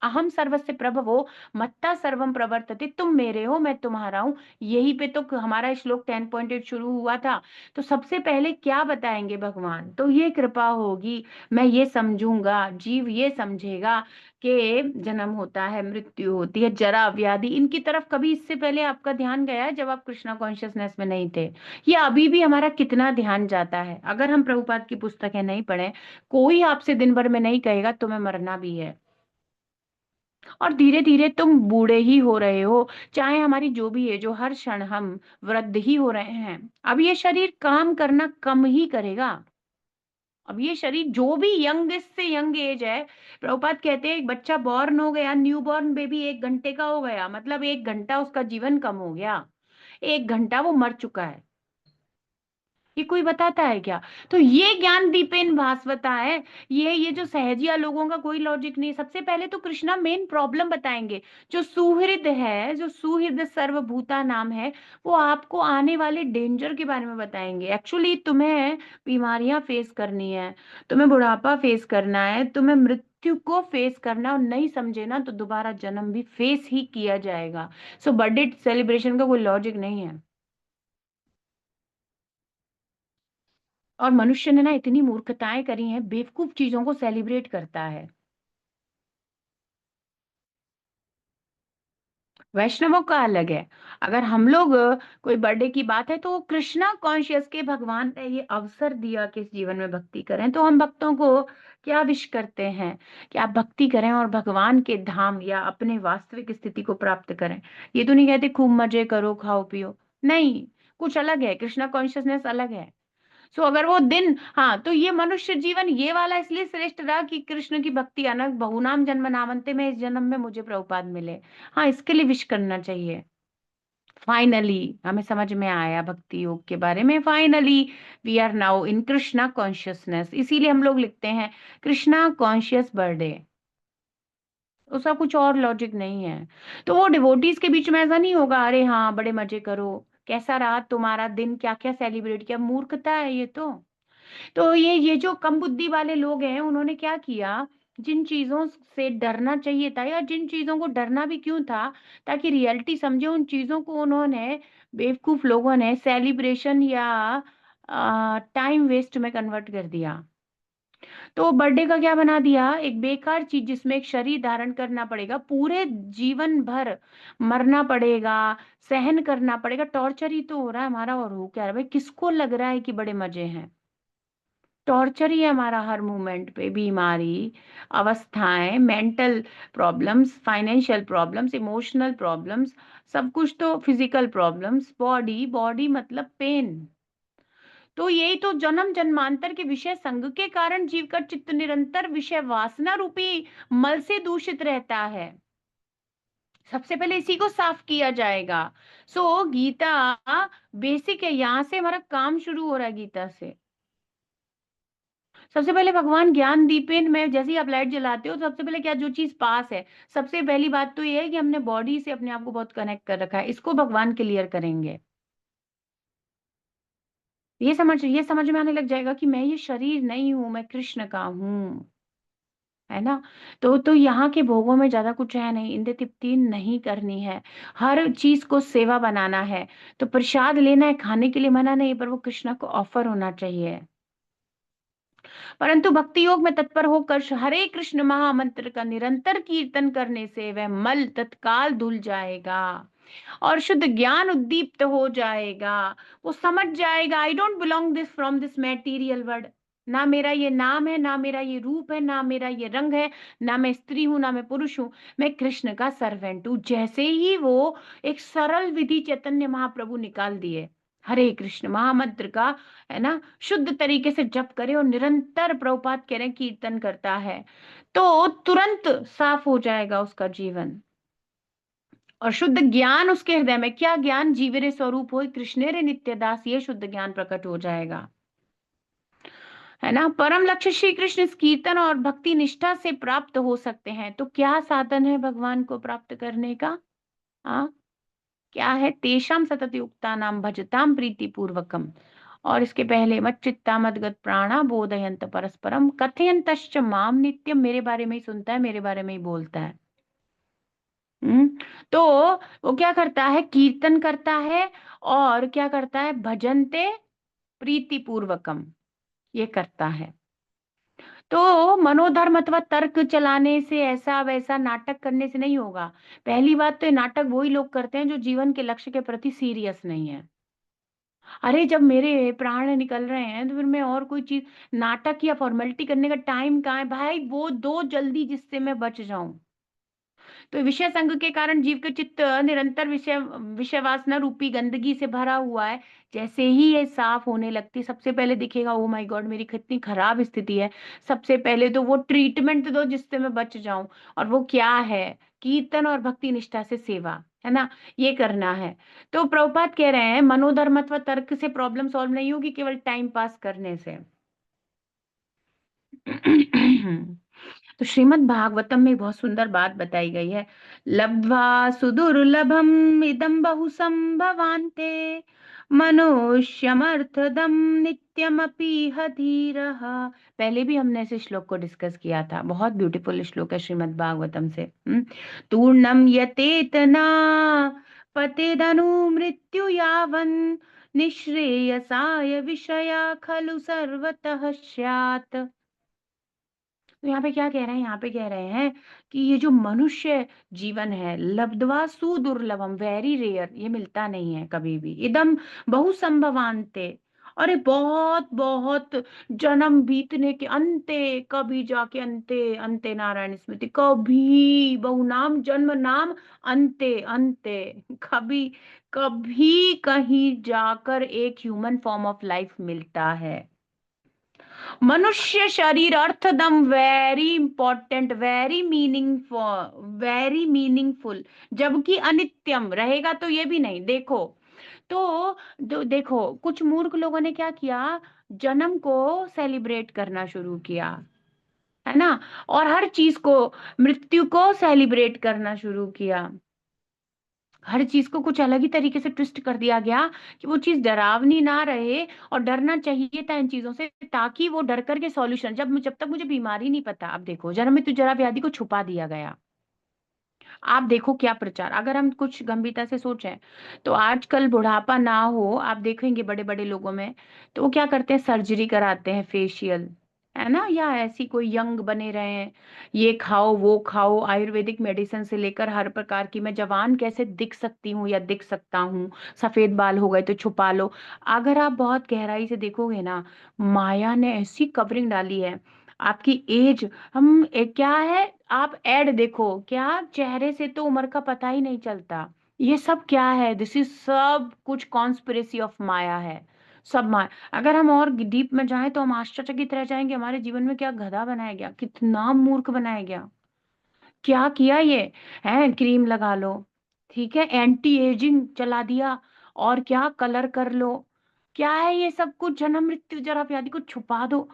अहम सर्वस्य प्रभवो मत्ता सर्वम प्रवर्तते, तुम मेरे हो मैं तुम्हारा हूं। यही पे तो हमारा श्लोक 10.8 शुरू हुआ था। तो सबसे पहले क्या बताएंगे भगवान, तो ये कृपा होगी, मैं ये समझूंगा, जीव ये समझेगा कि जन्म होता है, मृत्यु होती है, जरा व्याधि, इनकी तरफ कभी इससे पहले आपका ध्यान गया है जब आप कृष्णा कॉन्शियसनेस में नहीं थे? ये अभी भी हमारा कितना ध्यान जाता है। अगर हम प्रभुपाद की पुस्तकें नहीं पढ़े, कोई आपसे दिन भर में नहीं कहेगा तुम्हें मरना भी है, और धीरे धीरे तुम बूढ़े ही हो रहे हो। चाहे हमारी जो भी है, जो हर क्षण हम वृद्ध ही हो रहे हैं। अब ये शरीर काम करना कम ही करेगा। अब ये शरीर जो भी यंगेस्ट से यंग एज है, प्रभुपाद कहते हैं एक बच्चा बॉर्न हो गया, न्यू बॉर्न बेबी 1 घंटे का हो गया, मतलब 1 घंटा उसका जीवन कम हो गया, 1 घंटा वो मर चुका है। ये कोई बताता है क्या? तो ये ज्ञान दीपेन भास्वता है। ये जो सहजिया लोगों का कोई लॉजिक नहीं। सबसे पहले तो कृष्णा मेन प्रॉब्लम बताएंगे। जो सुहृद है, जो सुहृद सर्वभूता नाम है, वो आपको आने वाले डेंजर के बारे में बताएंगे। एक्चुअली तुम्हें बीमारियां फेस करनी है, तुम्हें बुढ़ापा फेस करना है, तुम्हें मृत्यु को फेस करना, और नहीं समझे ना तो दोबारा जन्म भी फेस ही किया जाएगा। सो बर्थडे सेलिब्रेशन का कोई लॉजिक नहीं है। और मनुष्य ने ना इतनी मूर्खताएं करी हैं, बेवकूफ चीजों को सेलिब्रेट करता है। वैष्णवों का अलग है। अगर हम लोग कोई बर्थडे की बात है तो वो कृष्णा कॉन्शियस के भगवान ने ये अवसर दिया कि इस जीवन में भक्ति करें, तो हम भक्तों को क्या विश करते हैं कि आप भक्ति करें और भगवान के धाम या अपने वास्तविक स्थिति को प्राप्त करें। ये तो नहीं कहते खूब मजे करो खाओ पियो, नहीं, कुछ अलग है। कृष्णा कॉन्शियसनेस अलग है। सो अगर वो दिन, हाँ, तो ये मनुष्य जीवन ये वाला इसलिए श्रेष्ठ रहा कि कृष्ण की भक्ति अनक बहुनाम जन्म नामन्ते में इस जन्म में मुझे प्रभुपाद मिले। हाँ, इसके लिए विश करना चाहिए। फाइनली हमें समझ में आया भक्ति योग के बारे में। Finally we are now in Krishna consciousness, इसीलिए हम लोग लिखते हैं कृष्णा कॉन्शियस बर्थडे। उसका कुछ और लॉजिक नहीं है। तो वो डिवोटीज के बीच में ऐसा नहीं होगा अरे हाँ बड़े मजे करो, कैसा रहा तुम्हारा दिन, क्या क्या सेलिब्रेट किया। मूर्खता है ये तो ये जो कम बुद्धि वाले लोग हैं, उन्होंने क्या किया, जिन चीजों से डरना चाहिए था या जिन चीजों को डरना भी क्यों था, ताकि रियलिटी समझे, उन चीजों को उन्होंने, बेवकूफ लोगों ने सेलिब्रेशन या टाइम वेस्ट में कन्वर्ट कर दिया। तो बर्थडे का क्या बना दिया, एक बेकार चीज जिसमें एक शरीर धारण करना पड़ेगा, पूरे जीवन भर मरना पड़ेगा, सहन करना पड़ेगा। टॉर्चर ही तो हो रहा है हमारा, और हो क्या रहा है भाई? किसको लग रहा है कि बड़े मजे हैं? टॉर्चर ही है हमारा हर मोमेंट पे। बीमारी, अवस्थाएं, mental problems, financial problems, emotional problems, सब कुछ तो फिजिकल प्रॉब्लम्स, बॉडी बॉडी मतलब पेन। तो यही तो जन्म जन्मांतर के विषय संग के कारण जीव का चित्त निरंतर विषय वासना रूपी मल से दूषित रहता है। सबसे पहले इसी को साफ किया जाएगा। सो गीता बेसिक है, यहां से हमारा काम शुरू हो रहा है गीता से। सबसे पहले भगवान ज्ञान दीपेन में जैसे ही आप लाइट जलाते हो, तो सबसे पहले क्या, जो चीज पास है, सबसे पहली बात तो ये है कि हमने बॉडी से अपने आप को बहुत कनेक्ट कर रखा है, इसको भगवान क्लियर करेंगे। ये समझ में आने लग जाएगा कि मैं ये शरीर नहीं हूं, मैं कृष्ण का हूं, है ना। तो यहाँ के भोगों में ज्यादा कुछ है नहीं, इंद्र तृप्ति नहीं करनी है, हर चीज को सेवा बनाना है। तो प्रसाद लेना है, खाने के लिए मना नहीं, पर वो कृष्ण को ऑफर होना चाहिए। परंतु भक्ति योग में तत्पर होकर हरे कृष्ण महामंत्र का निरंतर कीर्तन करने से वह मल तत्काल धुल जाएगा और शुद्ध ज्ञान उद्दीप्त हो जाएगा। वो समझ जाएगा, I don't belong this from this material world. ना मेरा ये नाम है, ना मेरा ये रूप है, ना मेरा ये रंग है, ना मैं स्त्री हूं, ना मैं पुरुष हूं, मैं कृष्ण का सर्वेंट हूं। जैसे ही वो एक सरल विधि चैतन्य महाप्रभु निकाल दिए, हरे कृष्ण महामंत्र का, है ना, शुद्ध तरीके से जप करे और निरंतर, प्रभुपाद कह रहे हैं, कीर्तन करता है, तो तुरंत साफ हो जाएगा उसका जीवन। और शुद्ध ज्ञान उसके हृदय में, क्या ज्ञान? जीवेरे स्वरूप हो कृष्णेरे नित्यदास, ये शुद्ध ज्ञान प्रकट हो जाएगा, है ना। परम लक्ष्य श्री कृष्ण इस कीर्तन और भक्ति निष्ठा से प्राप्त हो सकते हैं। तो क्या साधन है भगवान को प्राप्त करने का? हाँ, क्या है? तेषाम सतत युक्ता नाम भजताम प्रीति पूर्वकम। और इसके पहले मच्चित्ता मदगत प्राणा बोधयंत परस्परम कथयंतश्च माम नित्यम, मेरे बारे में ही सुनता है, मेरे बारे में ही बोलता है। हम्म। तो वो क्या करता है? कीर्तन करता है और क्या करता है? भजनते प्रीति पूर्वकम, ये करता है। तो मनोधर्म अथवा तर्क चलाने से, ऐसा वैसा नाटक करने से नहीं होगा। पहली बात तो ये नाटक वही लोग करते हैं जो जीवन के लक्ष्य के प्रति सीरियस नहीं है। अरे जब मेरे प्राण निकल रहे हैं तो फिर मैं और कोई चीज, नाटक या फॉर्मेलिटी करने का टाइम कहाँ है भाई? वो दो जल्दी जिससे मैं बच जाऊं। तो विषय संग के कारण जीव के चित्त निरंतर विषय विषय वासना रूपी गंदगी से भरा हुआ है। जैसे ही ये साफ होने लगती, सबसे पहले दिखेगा ओ माय गॉड मेरी कितनी खराब स्थिति है, सबसे पहले तो वो ट्रीटमेंट दो जिससे मैं बच जाऊं। और वो क्या है? कीर्तन और भक्ति निष्ठा से सेवा, है ना, ये करना है। तो प्रभुपाद कह रहे हैं मनोधर्म अथवा तर्क से प्रॉब्लम सॉल्व नहीं होगी केवल टाइम पास करने से। तो श्रीमद् भागवतम में बहुत सुंदर बात बताई गई है। लब्ध्वा सुदुर्लभम इदं बहु संभवान्ते मनुष्यमर्थदम नित्यमपि धीरः। पहले भी हमने इस श्लोक को डिस्कस किया था, बहुत ब्यूटीफुल श्लोक है श्रीमद् भागवतम से। तूर्णम यतेतना पतेदनु मृत्यु यावन् निःश्रेयसाय विषया खलु सर्वतः स्यात्। तो यहाँ पे क्या कह रहे हैं? यहाँ पे कह रहे हैं कि ये जो मनुष्य जीवन है, लब्ध्वा सुदुर्लभम, वेरी रेयर, ये मिलता नहीं है कभी भी। इदम बहु संभवान्ते, अरे बहुत बहुत जन्म बीतने के अंते, कभी जाके अंते, अंते नारायण स्मृति, कभी बहुनाम जन्म नाम अंते अंते, कभी कभी कहीं जाकर एक ह्यूमन फॉर्म ऑफ लाइफ मिलता है। मनुष्य शरीर अर्थदम, वेरी इंपॉर्टेंट, वेरी मीनिंगफुल, जबकि अनित्यम रहेगा तो ये भी नहीं। देखो देखो कुछ मूर्ख लोगों ने क्या किया, जन्म को सेलिब्रेट करना शुरू किया, है ना, और हर चीज को, मृत्यु को सेलिब्रेट करना शुरू किया। हर चीज को कुछ अलग ही तरीके से ट्विस्ट कर दिया गया कि वो चीज डरावनी ना रहे। और डरना चाहिए था इन चीजों से, ताकि वो डर करके सॉल्यूशन, जब तक मुझे बीमारी नहीं पता, अब देखो जन्म मृत्यु जरा व्याधि को छुपा दिया गया। आप देखो क्या प्रचार, अगर हम कुछ गंभीरता से सोचें तो आजकल बुढ़ापा ना हो, आप देखेंगे बड़े बड़े लोगों में, तो वो क्या करते हैं? सर्जरी कराते हैं, फेशियल, है ना, या ऐसी कोई यंग बने रहे हैं, ये खाओ वो खाओ, आयुर्वेदिक मेडिसिन से लेकर हर प्रकार की, मैं जवान कैसे दिख सकती हूँ या दिख सकता हूँ, सफेद बाल हो गए तो छुपा लो। अगर आप बहुत गहराई से देखोगे ना, माया ने ऐसी कवरिंग डाली है आपकी एज, क्या है, आप एड देखो, क्या चेहरे से तो उम्र का पता ही नहीं चलता। ये सब क्या है? दिस इज सब कुछ कॉन्स्पिरेसी ऑफ माया है, सब माया। अगर हम और डीप में जाएं तो हम आश्चर्यचकित रह जाएंगे, हमारे जीवन में क्या गधा बनाया गया, कितना मूर्ख बनाया गया, क्या किया ये, है क्रीम लगा लो, ठीक है, एंटी एजिंग चला दिया, और क्या कलर कर लो, क्या है ये सब कुछ, जन्म मृत्यु जरा व्याधि को छुपा दो,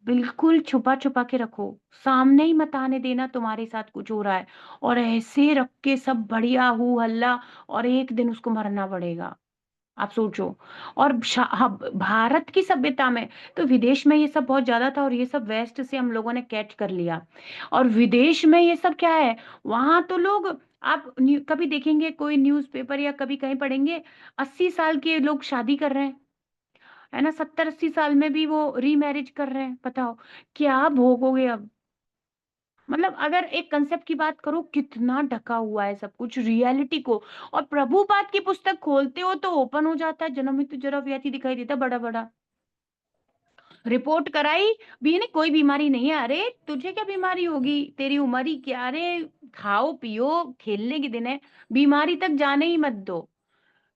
बिल्कुल छुपा छुपा के रखो, सामने ही मत आने देना तुम्हारे साथ कुछ हो रहा है। और ऐसे रख के सब बढ़िया हु हल्ला, और एक दिन उसको मरना पड़ेगा, आप सोचो। और भारत की सभ्यता में, तो विदेश में ये सब बहुत ज्यादा था, और ये सब वेस्ट से हम लोगों ने कैच कर लिया। और विदेश में ये सब क्या है, वहां तो लोग, आप कभी देखेंगे कोई न्यूज़पेपर या कभी कहीं पढ़ेंगे, 80 साल के लोग शादी कर रहे हैं, है ना, 70-80 साल में भी वो रीमैरिज कर रहे हैं। बताओ क्या भोगोगे अब। मतलब अगर एक कंसेप्ट की बात करो, कितना ढका हुआ है सब कुछ रियलिटी को। और प्रभुपाद की पुस्तक खोलते हो तो ओपन हो जाता है, जन्म मृत्यु जरा व्यक्ति दिखाई देता बड़ा बड़ा। रिपोर्ट कराई भी नहीं, कोई बीमारी नहीं है। अरे तुझे क्या बीमारी होगी, तेरी उम्र ही क्या। अरे खाओ पियो, खेलने के दिन है, बीमारी तक जाने ही मत दो।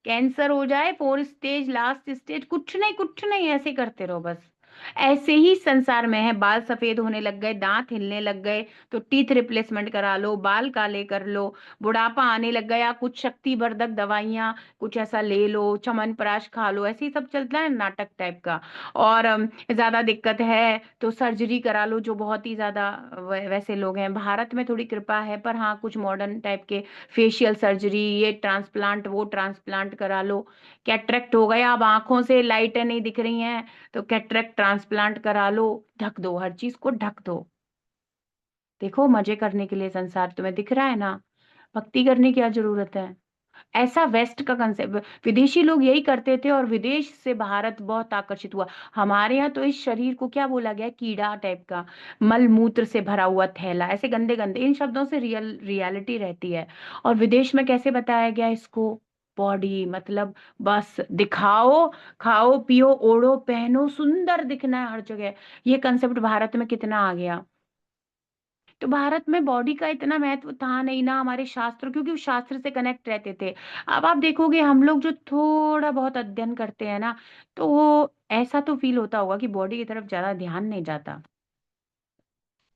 कैंसर हो जाए 4 स्टेज, लास्ट स्टेज, कुछ नहीं कुछ नहीं, ऐसे करते रहो बस। ऐसे ही संसार में है। बाल सफेद होने लग गए, दांत हिलने लग गए, तो टीथ रिप्लेसमेंट करा लो, बाल काले कर लो। बुढ़ापा आने लग गया, कुछ शक्तिवर्धक दवाइयां, कुछ ऐसा ले लो, च्यवनप्राश खा लो, ऐसे ही सब चलता है नाटक टाइप का। और ज्यादा दिक्कत है तो सर्जरी करा लो, जो बहुत ही ज्यादा वैसे लोग हैं। भारत में थोड़ी कृपा है, पर हाँ कुछ मॉडर्न टाइप के फेशियल सर्जरी, ये ट्रांसप्लांट वो ट्रांसप्लांट करा लो। कैटरेक्ट हो गया, अब आंखों से लाइटें नहीं दिख रही हैं, तो कैटरेक्ट ट्रांसप्लांट करा लो। ढक दो, हर चीज को ढक दो। देखो मजे करने के लिए संसार तुम्हें दिख रहा है ना, भक्ति करने की क्या जरूरत है। ऐसा वेस्ट का कंसेप्ट, विदेशी लोग यही करते थे और विदेश से भारत बहुत आकर्षित हुआ। हमारे यहाँ तो इस शरीर को क्या बोला गया, कीड़ा टाइप का, मल मूत्र से भरा हुआ थैला, ऐसे गंदे गंदे इन शब्दों से रियलिटी रहती है। और विदेश में कैसे बताया गया इसको, बॉडी मतलब बस दिखाओ, खाओ पियो ओढ़ो पहनो, सुंदर दिखना है हर जगह। ये कंसेप्ट भारत में कितना आ गया। तो भारत में बॉडी का इतना महत्व था नहीं ना, हमारे शास्त्र, क्योंकि वो शास्त्र से कनेक्ट रहते थे। अब आप देखोगे हम लोग जो थोड़ा बहुत अध्ययन करते हैं ना, तो वो ऐसा तो फील होता होगा कि बॉडी की तरफ ज्यादा ध्यान नहीं जाता।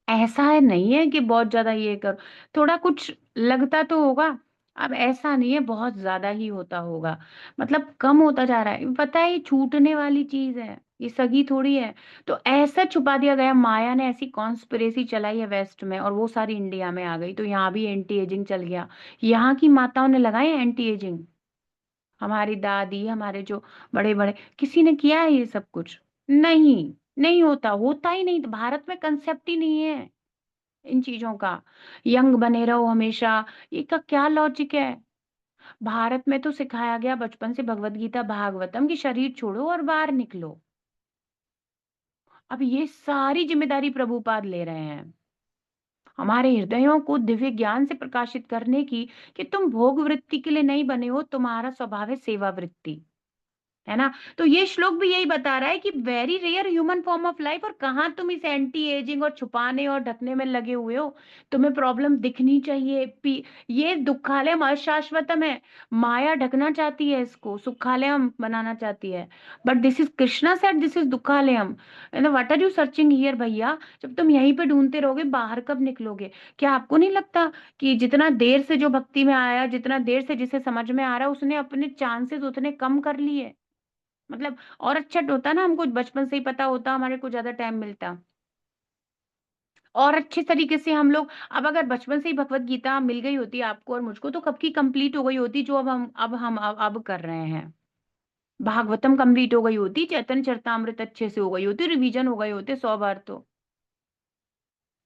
ऐसा है नहीं है कि बहुत ज्यादा ये करो, थोड़ा कुछ लगता तो होगा। अब ऐसा नहीं है, बहुत ज्यादा ही होता होगा। मतलब कम होता जा रहा है, पता है ये छूटने वाली चीज है, ये सगी थोड़ी है। तो ऐसा छुपा दिया गया, माया ने ऐसी कॉन्स्पिरेसी चलाई है वेस्ट में, और वो सारी इंडिया में आ गई, तो यहाँ भी एंटी एजिंग चल गया। यहाँ की माताओं ने लगाए एंटी एजिंग, हमारी दादी, हमारे जो बड़े बड़े, किसी ने किया है ये सब कुछ? नहीं, नहीं होता, होता ही नहीं। भारत में कंसेप्ट ही नहीं है इन चीजों का। यंग बने रहो हमेशा, ये का क्या लॉजिक है। भारत में तो सिखाया गया बचपन से भगवत गीता भागवतम की, शरीर छोड़ो और बाहर निकलो। अब ये सारी जिम्मेदारी प्रभुपाद ले रहे हैं, हमारे हृदयों को दिव्य ज्ञान से प्रकाशित करने की, कि तुम भोग वृत्ति के लिए नहीं बने हो, तुम्हारा स्वभाव है सेवा वृत्ति, है ना। तो ये श्लोक भी यही बता रहा है कि very rare human form of life, और कहाँ तुम इस एंटी एजिंग और छुपाने और ढकने में लगे हुए हो। तुम्हें प्रॉब्लम दिखनी चाहिए। ये दुखालयम अशाश्वतम है, माया ढकना चाहती है इसको, सुखालयम बनाना चाहती है। But this is Krishna said, this is दुखालयम। What are you searching here भैया, जब तुम यहीं पे ढूंढते रहोगे बाहर कब निकलोगे। क्या आपको नहीं लगता कि जितना देर से जो भक्ति में आया, जितना देर से जिसे समझ में आ रहा है, उसने अपने चांसेस उतने कम कर लिए। मतलब और अच्छा होता ना, हमको बचपन से ही पता होता, हमारे को ज्यादा टाइम मिलता, और अच्छे तरीके से हम लोग। अब अगर बचपन से ही भगवत गीता मिल गई होती आपको और मुझको, तो कब की कंप्लीट हो गई होती, जो अब कर रहे हैं। भागवतम कंप्लीट हो गई होती, चैतन्य चरितामृत अच्छे से हो गई होती, रिवीजन हो गए होते 100 बार, तो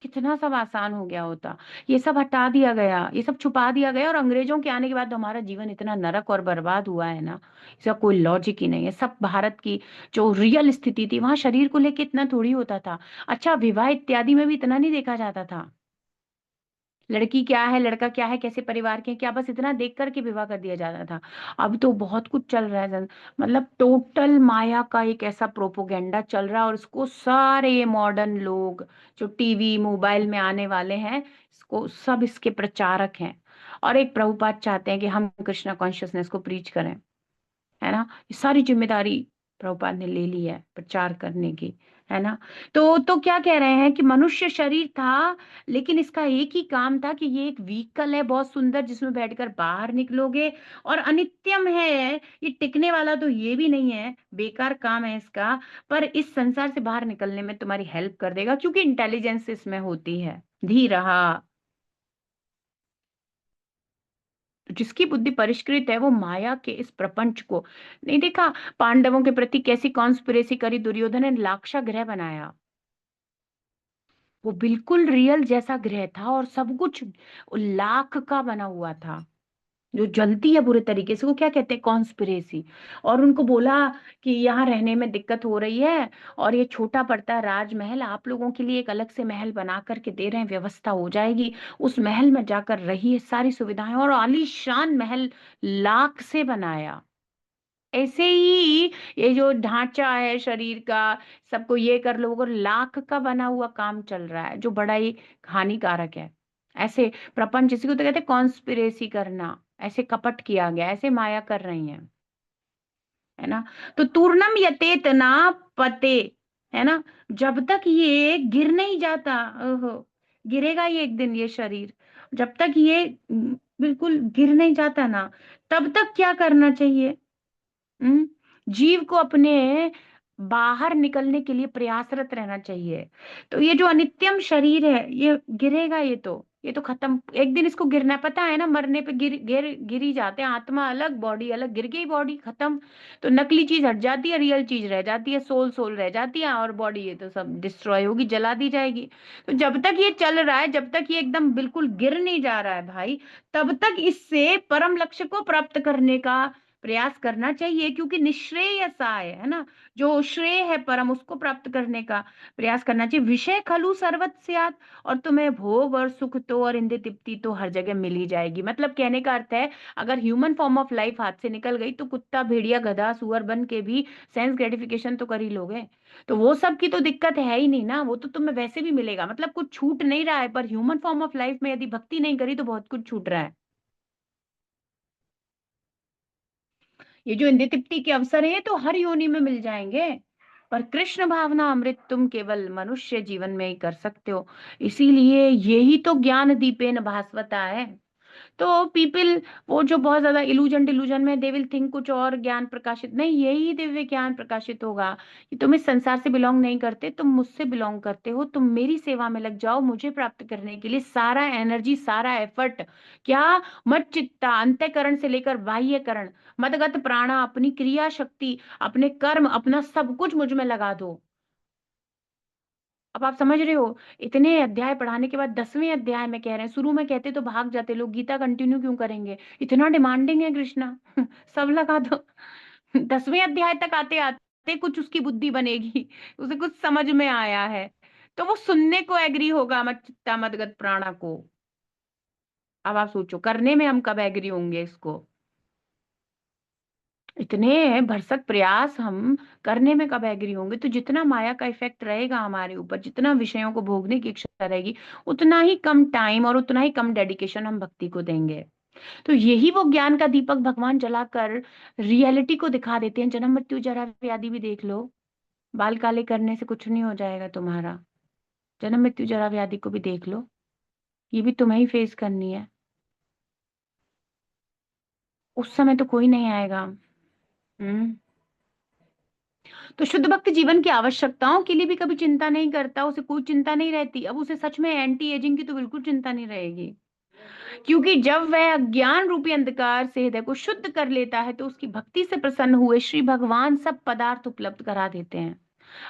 कितना सब आसान हो गया होता। ये सब हटा दिया गया, ये सब छुपा दिया गया, और अंग्रेजों के आने के बाद तो हमारा जीवन इतना नरक और बर्बाद हुआ है ना, इसका कोई लॉजिक ही नहीं है। सब भारत की जो रियल स्थिति थी, वहां शरीर को लेके इतना थोड़ी होता था। अच्छा विवाह इत्यादि में भी इतना नहीं देखा जाता था, लड़की क्या है लड़का क्या है, कैसे परिवार के हैं, क्या, बस इतना देख करके विवाह कर दिया जाता था। अब तो बहुत कुछ चल रहा है मतलब टोटल माया का एक ऐसा प्रोपोगेंडा चल रहा है, और इसको सारे ये मॉडर्न लोग जो टीवी मोबाइल में आने वाले हैं, इसको सब इसके प्रचारक हैं। और एक प्रभुपाद चाहते हैं कि हम कृष्णा कॉन्शियसनेस को प्रीच करें, है ना। ये सारी जिम्मेदारी प्रभुपाद ने ले ली है प्रचार करने की, है ना। तो क्या कह रहे हैं कि मनुष्य शरीर था, लेकिन इसका एक ही काम था कि ये एक व्हीकल है बहुत सुंदर, जिसमें बैठकर बाहर निकलोगे, और अनित्यम है, ये टिकने वाला तो ये भी नहीं है, बेकार काम है इसका। पर इस संसार से बाहर निकलने में तुम्हारी हेल्प कर देगा, क्योंकि इंटेलिजेंस इसमें होती है। धीरहा, तो जिसकी बुद्धि परिष्कृत है, वो माया के इस प्रपंच को नहीं देखा। पांडवों के प्रति कैसी कॉन्स्पिरेसी करी दुर्योधन ने, लाक्षा ग्रह बनाया, वो बिल्कुल रियल जैसा ग्रह था, और सब कुछ लाख का बना हुआ था। जो जलती है बुरे तरीके से, वो क्या कहते हैं, कॉन्स्पिरेसी। और उनको बोला कि यहाँ रहने में दिक्कत हो रही है, और ये छोटा पड़ता है राजमहल, आप लोगों के लिए एक अलग से महल बना करके दे रहे हैं, व्यवस्था हो जाएगी, उस महल में जाकर रहिए, सारी सुविधाएं। और आलीशान महल, लाख से बनाया। ऐसे ही ये जो ढांचा है शरीर का, सबको ये कर लो, वो लाख का बना हुआ काम चल रहा है, जो बड़ा ही हानिकारक है। ऐसे प्रपंच, इसी को तो कहते हैं कॉन्स्पिरेसी करना, ऐसे कपट किया गया, ऐसे माया कर रही है। है ना। तो तूर्णम यतेत ना पते, है ना, जब तक ये गिर नहीं जाता, ओहो, गिरेगा ये एक दिन ये शरीर, जब तक ये बिल्कुल गिर नहीं जाता ना, तब तक क्या करना चाहिए। हम्म, जीव को अपने बाहर निकलने के लिए प्रयासरत रहना चाहिए। तो ये जो अनित्यम शरीर है, ये गिरेगा, ये तो खत्म, एक दिन इसको गिरना है, पता है ना, मरने पे गिर ही जाते हैं, आत्मा अलग बॉडी अलग, गिर गई बॉडी खत्म। तो नकली चीज हट जाती है, रियल चीज रह जाती है, सोल सोल रह जाती है, और बॉडी ये तो सब डिस्ट्रॉय होगी, जला दी जाएगी। तो जब तक ये चल रहा है, जब तक ये एकदम बिल्कुल गिर नहीं जा रहा है भाई, तब तक इससे परम लक्ष्य को प्राप्त करने का प्रयास करना चाहिए, क्योंकि निश्रेयसाय है ना, जो श्रेय है परम, उसको प्राप्त करने का प्रयास करना चाहिए। विषय खलु सर्वत स्यात्, और तुम्हें भोग और सुख तो और इंद्रिय तृप्ति तो हर जगह मिल ही जाएगी। मतलब कहने का अर्थ है, अगर ह्यूमन फॉर्म ऑफ लाइफ हाथ से निकल गई, तो कुत्ता भेड़िया गधा सुअर बन के भी सेंस ग्रेटिफिकेशन तो कर ही लोगे। तो वो सब की तो दिक्कत है ही नहीं ना, वो तो तुम्हें वैसे भी मिलेगा, मतलब कुछ छूट नहीं रहा है। पर ह्यूमन फॉर्म ऑफ लाइफ में यदि भक्ति नहीं करी, तो बहुत कुछ छूट रहा है। ये जो इंद्रिय तृप्ति के अवसर है, तो हर योनि में मिल जाएंगे। पर कृष्ण भावना अमृत तुम केवल मनुष्य जीवन में ही कर सकते हो। इसीलिए यही तो ज्ञान दीपेन भास्वता है। तो पीपल, वो जो बहुत ज्यादा इल्यूजन डिल्यूजन में, दे विल थिंक कुछ और ज्ञान प्रकाशित नहीं, यही दिव्य ज्ञान प्रकाशित होगा कि तुम इस संसार से बिलोंग नहीं करते, तुम मुझसे बिलोंग करते हो, तुम मेरी सेवा में लग जाओ, मुझे प्राप्त करने के लिए सारा एनर्जी, सारा एफर्ट, क्या, मत चित्ता, अंतःकरण से लेकर बाह्यकरण, मदगत प्राणा, अपनी क्रिया शक्ति, अपने कर्म, अपना सब कुछ मुझ में लगा दो। अब आप समझ रहे हो, इतने अध्याय पढ़ाने के बाद 10वें अध्याय में कह रहे हैं, शुरू में कहते तो भाग जाते लोग, गीता कंटिन्यू क्यों करेंगे, इतना डिमांडिंग है कृष्णा। सब लगा दो। 10वें अध्याय तक आते आते कुछ उसकी बुद्धि बनेगी, उसे कुछ समझ में आया है, तो वो सुनने को एग्री होगा, मत चित्ता मदगत प्राणा को। अब आप सोचो, करने में हम कब एग्री होंगे इसको, इतने भरसक प्रयास हम करने में कब एग्री होंगे। तो जितना माया का इफेक्ट रहेगा हमारे ऊपर, जितना विषयों को भोगने की इच्छा रहेगी, उतना ही कम टाइम और उतना ही कम डेडिकेशन हम भक्ति को देंगे। तो यही वो ज्ञान का दीपक भगवान जलाकर रियलिटी को दिखा देते हैं। जन्म मृत्यु जरा व्याधि भी देख लो, बाल काले करने से कुछ नहीं हो जाएगा तुम्हारा। जन्म मृत्यु जरा व्याधि को भी देख लो, ये भी तुम्हें ही फेस करनी है, उस समय तो कोई नहीं आएगा। हम्म। तो शुद्ध भक्त जीवन की आवश्यकताओं के लिए भी कभी चिंता नहीं करता, उसे कोई चिंता नहीं रहती। अब उसे सच में एंटी एजिंग की तो बिल्कुल चिंता नहीं रहेगी, क्योंकि जब वह अज्ञान रूपी अंधकार से हृदय को शुद्ध कर लेता है, तो उसकी भक्ति से प्रसन्न हुए श्री भगवान सब पदार्थ उपलब्ध करा देते हैं।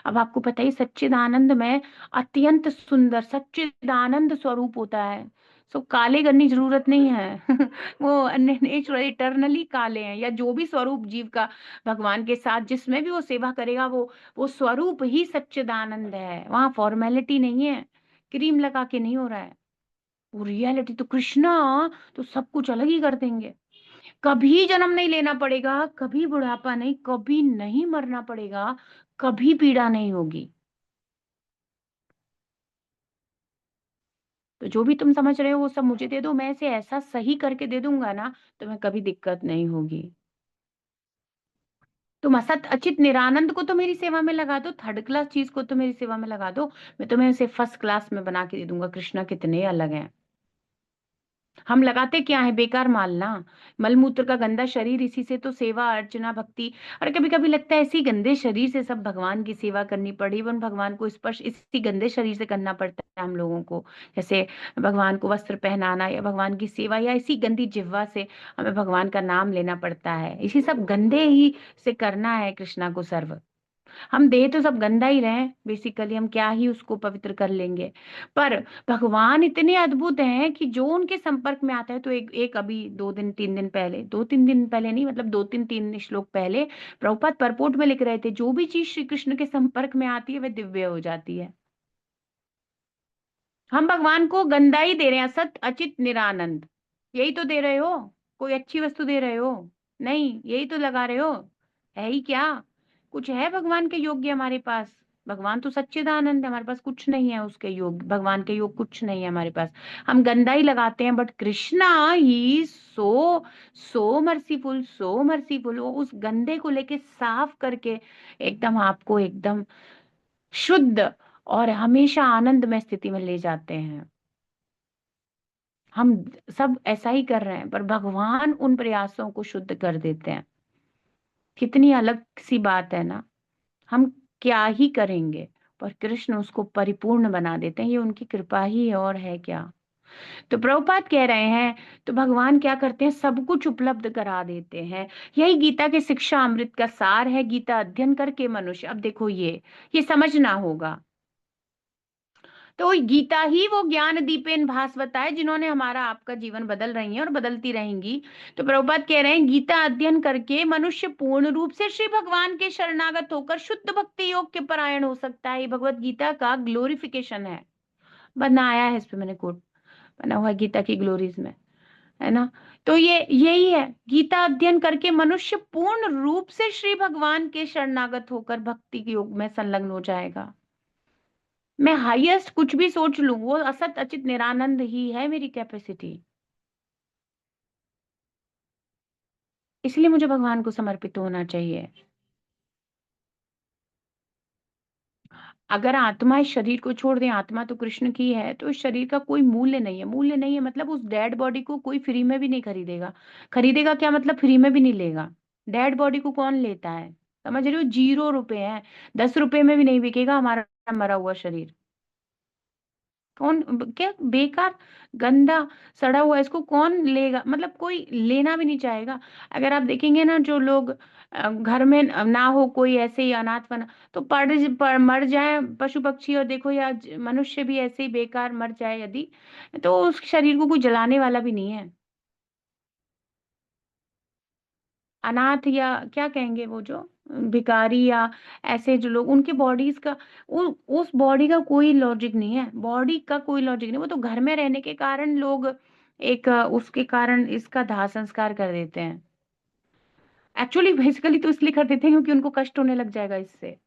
अब आपको पता ही, सच्चिदानंद में अत्यंत सुंदर सच्चिदानंद स्वरूप होता है। सो काले करने की जरूरत नहीं है। वो नेचुरल इटरनली काले हैं, या जो भी स्वरूप जीव का भगवान के साथ जिसमें भी वो सेवा करेगा, वो स्वरूप ही सच्चिदानंद है, वहां फॉर्मेलिटी नहीं है, क्रीम लगा के नहीं हो रहा है, वो रियलिटी। तो कृष्णा तो सब कुछ अलग ही कर देंगे। कभी जन्म नहीं लेना पड़ेगा, कभी बुढ़ापा नहीं, कभी नहीं मरना पड़ेगा, कभी पीड़ा नहीं होगी। तो जो भी तुम समझ रहे हो वो सब मुझे दे दो, मैं इसे ऐसा सही करके दे दूंगा ना, तुम्हें कभी दिक्कत नहीं होगी। तुम असत अचित निरानंद को तो मेरी सेवा में लगा दो, थर्ड क्लास चीज को तो मेरी सेवा में लगा दो, मैं तुम्हें इसे फर्स्ट क्लास में बना के दे दूंगा। कृष्णा कितने अलग हैं। हम लगाते क्या है, बेकार माल ना, मलमूत्र का गंदा शरीर, इसी से तो सेवा अर्चना भक्ति। और कभी कभी लगता है इसी गंदे शरीर से सब भगवान की सेवा करनी पड़ी, इवन भगवान को स्पर्श इसी गंदे शरीर से करना पड़ता है हम लोगों को। जैसे भगवान को वस्त्र पहनाना, या भगवान की सेवा, या इसी गंदी जिह्वा से हमें भगवान का नाम लेना पड़ता है, इसी सब गंदे ही से करना है कृष्णा को सर्व। हम दे तो सब गंदा ही रहे हैं बेसिकली, हम क्या ही उसको पवित्र कर लेंगे। पर भगवान इतने अद्भुत हैं कि जो उनके संपर्क में आता है, तो एक अभी 2 दिन 3 दिन पहले, 2 3 दिन पहले नहीं, मतलब 2 3 3 श्लोक पहले प्रभुपाद परपोट में लिख रहे थे, जो भी चीज श्री कृष्ण के संपर्क में आती है वह दिव्य हो जाती है। हम भगवान को गंदा ही दे रहे हैं, असत अचित निरानंद, यही तो दे रहे हो। कोई अच्छी वस्तु दे रहे हो? नहीं, यही तो लगा रहे हो। है ही क्या? कुछ है भगवान के योग्य हमारे पास? भगवान तो सच्चिदानंद है, हमारे पास कुछ नहीं है उसके योग, भगवान के योग कुछ नहीं है हमारे पास। हम गंदा ही लगाते हैं, but Krishna he so so merciful, so merciful, वो उस गंदे को लेके साफ करके एकदम आपको एकदम शुद्ध और हमेशा आनंदमय स्थिति में ले जाते हैं। हम सब ऐसा ही कर रहे हैं, पर भगवान उन प्रयासों को शुद्ध कर देते हैं। कितनी अलग सी बात है ना। हम क्या ही करेंगे, पर कृष्ण उसको परिपूर्ण बना देते हैं, ये उनकी कृपा ही है, और है क्या। तो प्रभुपाद कह रहे हैं, तो भगवान क्या करते हैं, सब कुछ उपलब्ध करा देते हैं। यही गीता के शिक्षा अमृत का सार है। गीता अध्ययन करके मनुष्य, अब देखो ये समझना होगा। तो गीता ही वो ज्ञान दीपेन भास्वता है, जिन्होंने हमारा आपका जीवन बदल रही है और बदलती रहेंगी। तो प्रभुपाद कह रहे हैं, गीता अध्ययन करके मनुष्य पूर्ण रूप से श्री भगवान के शरणागत होकर शुद्ध भक्ति योग के परायण हो सकता है। ये भगवत गीता का ग्लोरिफिकेशन है, बनाया है, इस पे मैंने कोट बना हुआ है गीता की ग्लोरीज में, है ना। तो ये यही है, गीता अध्ययन करके मनुष्य पूर्ण रूप से श्री भगवान के शरणागत होकर भक्ति के योग में संलग्न हो जाएगा। मैं हाईएस्ट कुछ भी सोच लूं, वो असत अचित निरानंद ही है मेरी कैपेसिटी। इसलिए मुझे भगवान को समर्पित होना चाहिए। अगर आत्मा इस शरीर को छोड़ दे, आत्मा तो कृष्ण की है, तो इस शरीर का कोई मूल्य नहीं है। मूल्य नहीं है मतलब उस डेड बॉडी को कोई फ्री में भी नहीं खरीदेगा। खरीदेगा क्या मतलब, फ्री में भी नहीं लेगा। डेड बॉडी को कौन लेता है? समझ रहे हो, 0 रुपए है, 10 रुपए में भी नहीं बिकेगा हमारा मरा हुआ शरीर। कौन क्या बेकार, गंदा, सड़ा हुआ, इसको कौन लेगा, मतलब कोई लेना भी नहीं चाहेगा। अगर आप देखेंगे ना, जो लोग घर में ना हो कोई ऐसे ही अनाथ बना, तो मर जाए पशु पक्षी, और देखो या मनुष्य भी ऐसे ही बेकार मर जाए यदि, तो उस शरीर को कोई जलाने वाला भी नहीं है। अनाथ या क्या कहेंगे, वो जो भिखारी या ऐसे जो लोग, उनके बॉडीज का उस बॉडी का कोई लॉजिक नहीं है। बॉडी का कोई लॉजिक नहीं, वो तो घर में रहने के कारण लोग एक उसके कारण इसका दाह संस्कार कर देते हैं। एक्चुअली बेसिकली तो इसलिए कर देते हैं क्योंकि उनको कष्ट होने लग जाएगा इससे।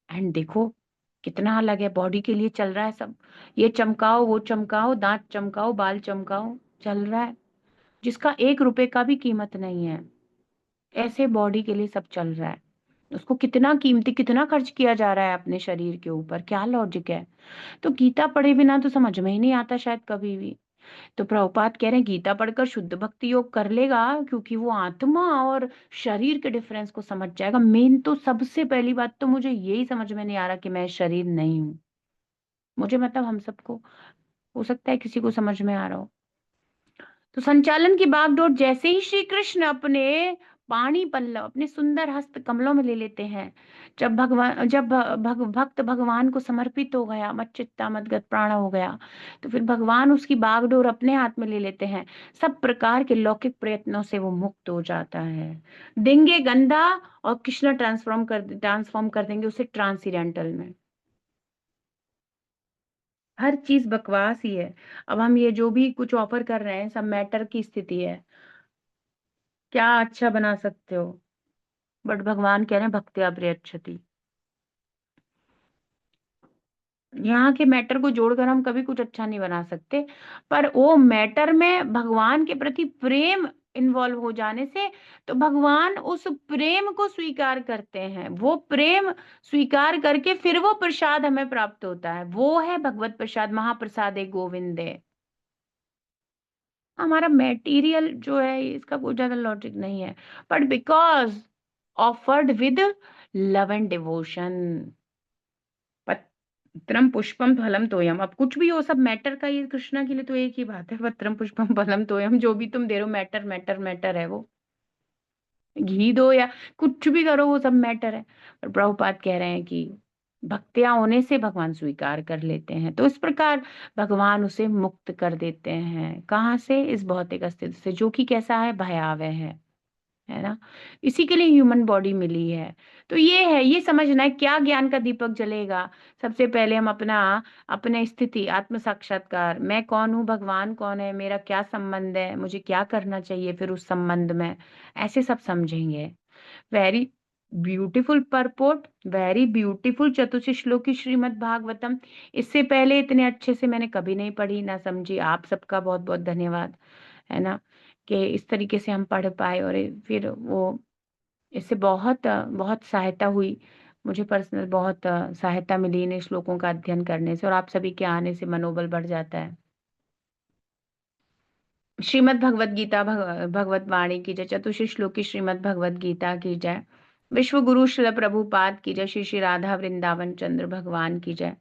एंड देखो कितना अलग है, बॉडी के लिए चल रहा है सब। ये चमकाओ, वो चमकाओ, दांत चमकाओ, बाल चमकाओ, चल रहा है, जिसका 1 रुपए का भी कीमत नहीं है। ऐसे बॉडी के लिए सब चल रहा है। उसको कितना कीमती, कितना खर्च किया जा रहा है अपने शरीर के ऊपर, क्या लॉजिक है। तो गीता पढ़े बिना तो समझ में ही नहीं आता शायद कभी भी। तो प्रभुपाद कह रहे हैं, गीता पढ़कर शुद्ध भक्ति योग कर लेगा, क्योंकि वो आत्मा और शरीर के डिफरेंस को समझ जाएगा। मेन तो सबसे पहली बात तो मुझे यही समझ में नहीं आ रहा कि मैं शरीर नहीं हूँ। मुझे मतलब हम सबको, हो सकता है किसी को समझ में आ रहा हो। तो संचालन की बागडोर जैसे ही श्री कृष्ण अपने पाणी पल्लव, अपने सुंदर हस्त कमलों में ले लेते हैं, जब भक्त भगवान को समर्पित हो गया, मच्चित्ता मदगत प्राण हो गया, तो फिर भगवान उसकी बागडोर अपने हाथ में ले लेते हैं। सब प्रकार के लौकिक प्रयत्नों से वो मुक्त हो जाता है। देंगे गंदा, और कृष्ण ट्रांसफॉर्म कर देंगे उसे ट्रांसीडेंटल में। हर चीज बकवास ही है। अब हम ये जो भी कुछ ऑफर कर रहे हैं, सब मैटर की स्थिति है। क्या अच्छा बना सकते हो, बट भगवान कह रहे हैं भक्त्या प्रयच्छति। यहाँ के मैटर को जोड़कर हम कभी कुछ अच्छा नहीं बना सकते, पर वो मैटर में भगवान के प्रति प्रेम इन्वॉल्व हो जाने से, तो भगवान उस प्रेम को स्वीकार करते हैं। वो प्रेम स्वीकार करके फिर वो प्रसाद हमें प्राप्त होता है, वो है भगवत प्रसाद, महाप्रसादे गोविंदे। हमारा मेटीरियल जो है इसका कोई ज्यादा लॉजिक नहीं है, but because offered with love and devotion, पत्रम पुष्पम फलम तोयम। अब कुछ भी हो, सब मैटर का, ये कृष्णा के लिए तो एक ही बात है, पत्रम पुष्पम फलम तोयम, जो भी तुम दे रहे हो मैटर मैटर मैटर है वो। घी दो या कुछ भी करो, वो सब मैटर है। पर प्रभुपाद कह रहे हैं कि भक्तियाँ होने से भगवान स्वीकार कर लेते हैं। तो इस प्रकार भगवान उसे मुक्त कर देते हैं। कहाँ से? इस भौतिक अस्तित्व से, जो कि कैसा है? भयावह है ना? इसी के लिए ह्यूमन बॉडी मिली है। तो ये है, ये समझना है क्या ज्ञान का दीपक जलेगा। सबसे पहले हम अपने स्थिति, आत्म साक्षात्कार, मैं कौन हूँ, भगवान कौन है, मेरा क्या संबंध है, मुझे क्या करना चाहिए फिर उस संबंध में, ऐसे सब समझेंगे। Very beautiful purport, very beautiful चतुर्थ श्लोकी श्रीमद् भागवतम। इससे पहले इतने अच्छे से मैंने कभी नहीं पढ़ी ना समझी। आप सबका बहुत बहुत धन्यवाद, है ना, कि इस तरीके से हम पढ़ पाए। और फिर वो इससे बहुत बहुत सहायता हुई। मुझे पर्सनल बहुत सहायता मिली इन श्लोकों का अध्ययन करने से, और आप सभी के आने से मनोबल बढ़ जाता है। श्रीमद् भगवत गीता भगवत वाणी की जय। चतुर्थ श्लोक की श्रीमद् भगवत गीता की जय। विश्व गुरु श्रील प्रभुपाद की जय। श्री श्री राधा वृंदावन चंद्र भगवान की जय।